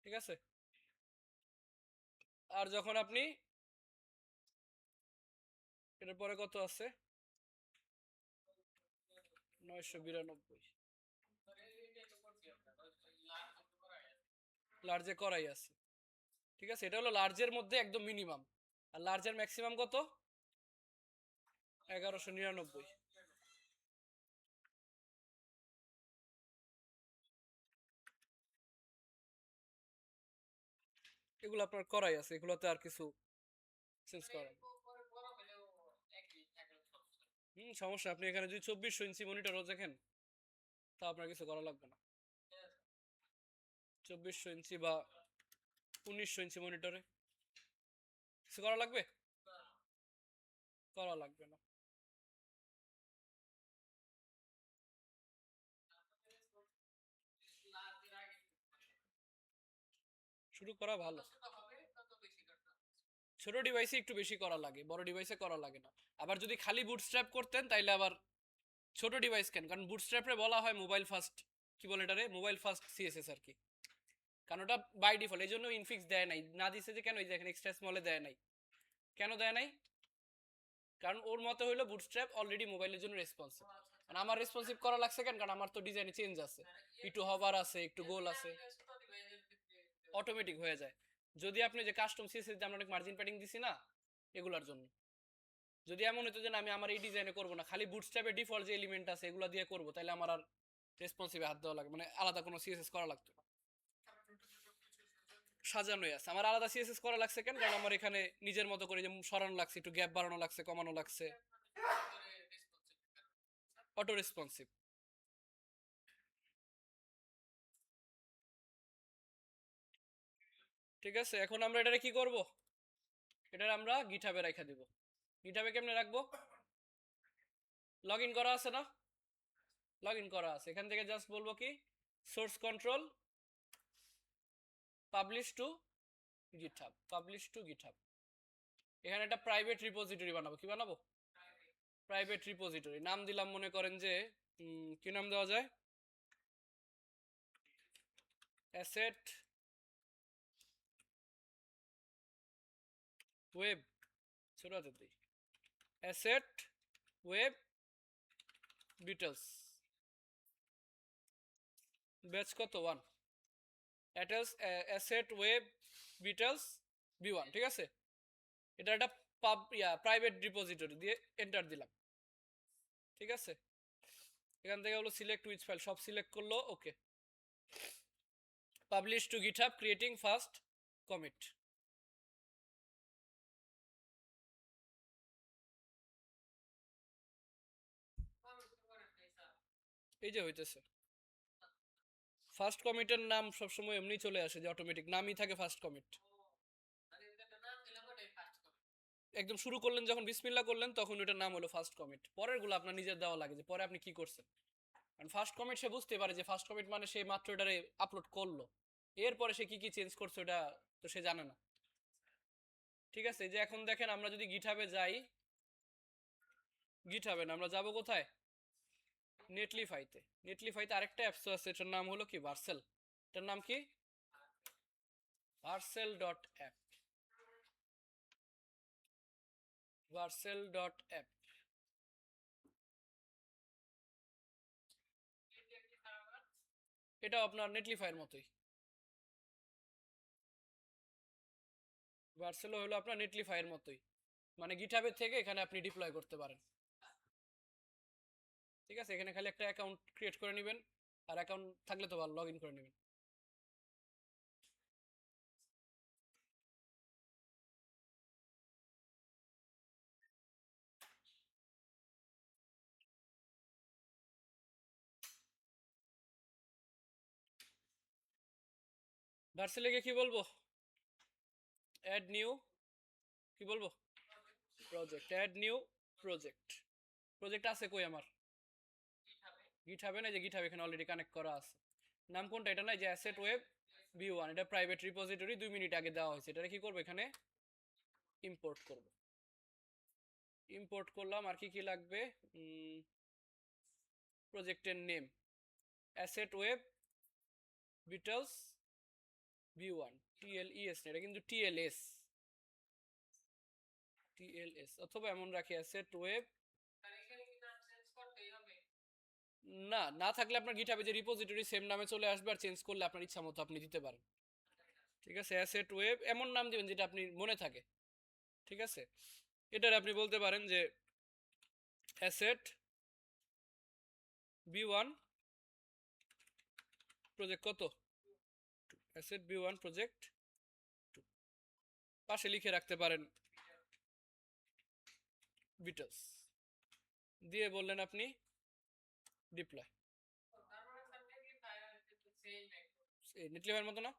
ঠিক আছে। আর যখন আপনি এটার পরে কত আছে, 992, লার্জে করাই আছে, ঠিক আছে। এটা হলো লার্জের মধ্যে একদম মিনিমাম, আর লার্জের ম্যাক্সিমাম কত, 1199। এগুলো আপনার করাই আছে, এগুলোতে আর কিছু চেঞ্জ করা। সমস্যা, আপনি এখানে যদি 2400 ইঞ্চি মনিটরও দেখেন তা আপনার কিছু করা লাগবে না। 2400 ইঞ্চি বা 1900 ইঞ্চি মনিটরে কিছু করা লাগবে, করা লাগবে না। শুরু করা ভালো, ছোট ডিভাইসে একটু বেশি করা লাগে, বড় ডিভাইসে করা লাগে না। আবার যদি খালি বুটস্ট্র্যাপ করতেন তাইলে আবার ছোট ডিভাইস কেন, কারণ বুটস্ট্র্যাপে বলা হয় মোবাইল ফার্স্ট, কি বলে এটারে, মোবাইল ফার্স্ট সিএসএস আর কি। কারণ ওটা বাই ডিফল্ট, এই জন্য ইনফিক্স দেয় নাই, না দিছে যে কেন, এই যে এখানে এক্সট্রা স্মলে দেয় নাই, কেন দেয় নাই, কারণ ওর মতে হইলো বুটস্ট্র্যাপ অলরেডি মোবাইলের জন্য রেসপন্সিভ। আর আমার রেসপন্সিভ করা লাগছে কেন, কারণ আমার তো ডিজাইনে চেঞ্জ আছে, একটু হবার আছে, একটু গোল আছে, অটোমেটিক হয়ে যায়। যদি আপনি যে কাস্টম সিএসএস দিয়ে আমরা অনেক মার্জিন প্যাডিং দিছি না এগুলার জন্য, যদি এমন হতো যে আমি আমার এই ডিজাইনে করবো না, খালি বুটস্ট্র্যাপের ডিফল্ট যে এলিমেন্ট আছে এগুলো দিয়ে করবো, তাহলে আমার আর রেসপন্সিভে হাত দেওয়া লাগে, মানে আলাদা কোনো সিএসএস করা লাগতো না। সাজানোই আছে, আমার আলাদা সিএসএস করা লাগছে কেন, কারণ আমার এখানে নিজের মতো করে যে সরানো লাগছে, একটু গ্যাপ বাড়ানো লাগছে, কমানো লাগছে, অটো রেসপন্সিভ। ঠিক আছে, এখন আমরা এটারে কি করব, এটারে আমরা গিটহাবে রাখা দিব। গিটহাবে কেমনে রাখবো, লগ ইন করা আছে না, লগ ইন করা আছে, এখান থেকে জাস্ট বলবো কি source control publish to GitHub, publish to GitHub. এখানে একটা প্রাইভেট রিপোজিটরি বানাবো, কি বানাবো, প্রাইভেট রিপোজিটরি নাম দিলাম, মনে করেন যে কি নাম দেওয়া যায়, অ্যাসেট ওয়েব, ছোট হাতে দিই, অ্যাসেট ওয়েব ডিটেলস, ব্যাচ কত 1, অ্যাসেট ওয়েব বিটলস v1, ঠিক আছে? এটা একটা প্রাইভেট রিপোজিটরি দিয়ে এন্টার দিলাম, ঠিক আছে? এখান থেকে হলো সিলেক্ট উইচ ফাইল, সব সিলেক্ট করলো, okay. Publish to GitHub creating first commit. এই যে হইতেছে ফার্স্ট কমিটের নাম সবসময় এমনি চলে আসে যে অটোমেটিক নামই থাকে ফার্স্ট কমিট। একদম শুরু করলেন যখন বিসমিল্লাহ করলেন তখন ওটার নাম হলো ফার্স্ট কমিট। পরের গুলো আপনার নিজের দেওয়া লাগে যে পরে আপনি কি করছেন। কারণ ফার্স্ট কমিট সে বুঝতে পারে যে ফার্স্ট কমিট মানে সে মাত্র এটারে আপলোড করলো, এরপরে সে কি কি চেঞ্জ করছে ওটা তো সে জানে না, ঠিক আছে? যে এখন দেখেন আমরা যদি গিটহাবে যাই, গিটহাবে না আমরা যাব কোথায়, নেটলিফাইতে। নেটলিফাইতে আরেকটা অ্যাপস আছে, এটার নাম হলো কি ভার্সেল। এটার নাম কি ভার্সেল ডট অ্যাপ, ভার্সেল ডট অ্যাপ। এটা আপনার নেটলিফাইয়ের মতোই, ভার্সেল হলো আপনার নেটলিফাইয়ের মতোই, মানে গিটহাবের থেকে এখানে আপনি ডিপ্লয় করতে পারেন, ঠিক আছে? এখানে খালি একটা অ্যাকাউন্ট ক্রিয়েট করে নেবেন, আর অ্যাকাউন্ট থাকলে তো ভালো, লগ ইন করে নেবেন। ভার্সেলে গিয়ে কি বলবো, অ্যাড নিউ, কি বলবো, project, add new project. Project আছে কই আমার, গিটহাবে না, যে গিটহাব এখানে অলরেডি কানেক্ট করা আছে। নাম কোনটা, এটা নাই যে অ্যাসেট ওয়েব v1, এটা প্রাইভেট রিপোজিটরি 2 মিনিট আগে দেওয়া হয়েছে। এটা কি করব, এখানে ইম্পোর্ট করব। ইম্পোর্ট করলাম, আর কি কি লাগবে, প্রজেক্টের name asset web Beatles v1, TLES না, এটা কিন্তু TLS, TLS, অথবা এমন রাখি অ্যাসেট ওয়েব, না না থাকলে আপনার গিটহাবে যে রিপোজিটরি সেম নামে চলে আসবে, আর চেঞ্জ করলে আপনার ইচ্ছা মতো আপনি দিতে পারেন, ঠিক আছে? অ্যাসেট ওয়েব এমন নাম দিবেন যেটা আপনি মনে থাকে, ঠিক আছে? এটার আপনি বলতে পারেন যে অ্যাসেট v1 প্রজেক্ট কত, অ্যাসেট v1 প্রজেক্ট, পাশে লিখে রাখতে পারেন বিটলস, দিয়ে বললেন আপনি ডিপ্লয়। নেটলিফাইয়ের মতো না,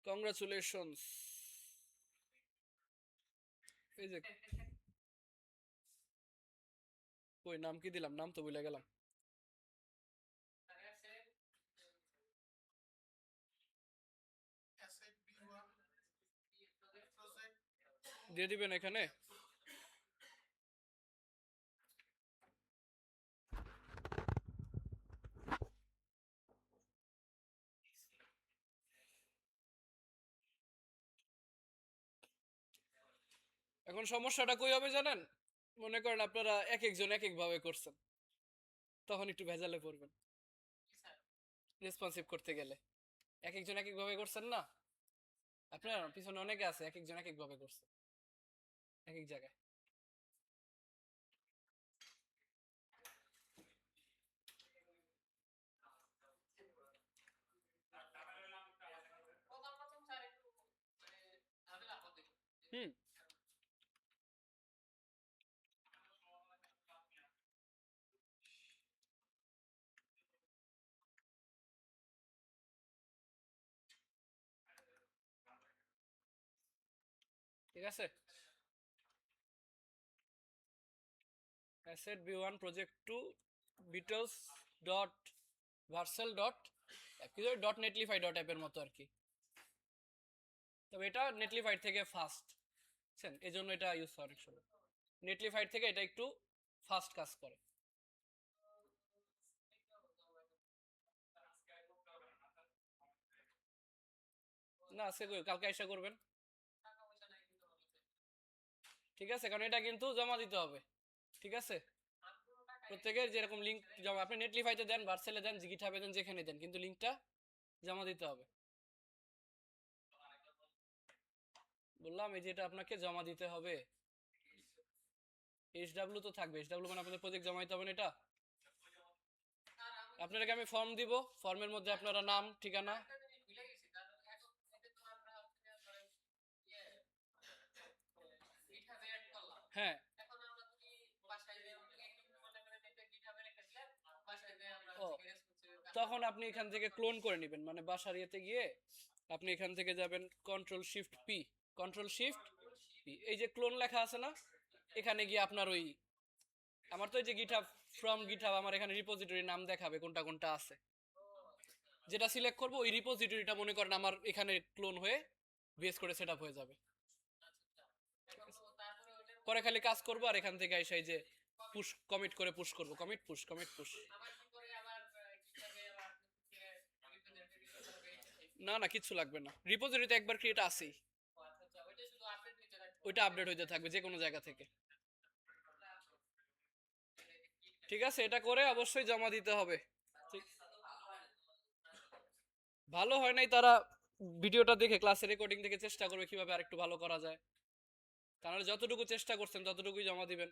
কংগ্রাচুলেশনস। এই যে কই নাম কি দিলাম, নাম তো ভুলে গেলাম। দিয়ে দিবেন এখানে, এখন সমস্যাটা কই হবে জানেন, মনে করেন আপনারা এক একজন এক এক ভাবে করছেন, তখন একটু ভেজালে পড়বেন রেসপন্সিভ করতে গেলে। এক একজন এক এক ভাবে করছেন না, আপনার পিছনে অনেকে আছে এক একজন এক এক ভাবে করছে এক এক জায়গায়। হুম, ঠিক আছে। Asset v1 project two Beatles dot Vercel dot dot Netlify dot অ্যাপের মতো আর কি, তবে এটা নেটলিফাই থেকে ফাস্ট, বুঝছেন? এই জন্য এটা ইউজ হয় অনেক সময়, নেটলিফাই থেকে এটা একটু ফাস্ট কাজ করে। না আছে কই, কালকে এসে করবেন। ঠিক আছে, কারণ এটা কিন্তু জমা দিতে হবে। ঠিক আছে, প্রত্যেকের যেরকম লিঙ্ক জমা, আপনি নেটলিফাইতে দেন, ভার্সেলে দেন, গিটহাবে দেন, যেখানে দেন, কিন্তু লিঙ্কটা জমা দিতে হবে। বললাম এই যে এটা আপনাকে জমা দিতে হবে। এইচডাব্লিউ তো থাকবে, এইচডাব্লিউ মানে আপনাদের প্রজেক্ট জমা দিতে হবে না এটা। আপনাদেরকে আমি ফর্ম দিব, ফর্মের মধ্যে আপনারা নাম, ঠিকানা। হ্যাঁ, ও, তখন আপনি এখান থেকে ক্লোন করে নেবেন, মানে বাসার ইয়েতে গিয়ে আপনি এখান থেকে যাবেন control shift P, control shift P, এই যে ক্লোন লেখা আছে না, এখানে গিয়ে আপনার ওই, আমার তো এই যে গিটহাব, ফ্রম গিটহাব আমার এখানে রিপোজিটরি নাম দেখাবে কোনটা কোনটা আছে, যেটা সিলেক্ট করব ওই রিপোজিটরিটা মনে করেন আমার এখানে ক্লোন হয়ে বেস করে সেটআপ হয়ে যাবে। পরে খালি কাজ করব আর এখান থেকে এসে এই যে পুশ কমিট করে পুশ করব, কমিট পুশ, কমিট পুশ। না না, কিচ্ছু লাগবে না, রিপোজিটরিতে একবার ক্রিয়েট আছেই, ওইটা আপডেট হইতে থাকবে যে কোনো জায়গা থেকে। ঠিক আছে, এটা করে অবশ্যই জমা দিতে হবে। ঠিক, ভালো হয় নাই তারা ভিডিওটা দেখে, ক্লাসের রেকর্ডিং দেখে চেষ্টা করবে কিভাবে আরেকটু ভালো করা যায়, তাহলে যতটুকু চেষ্টা করছেন ততটুকুই জমা দিবেন।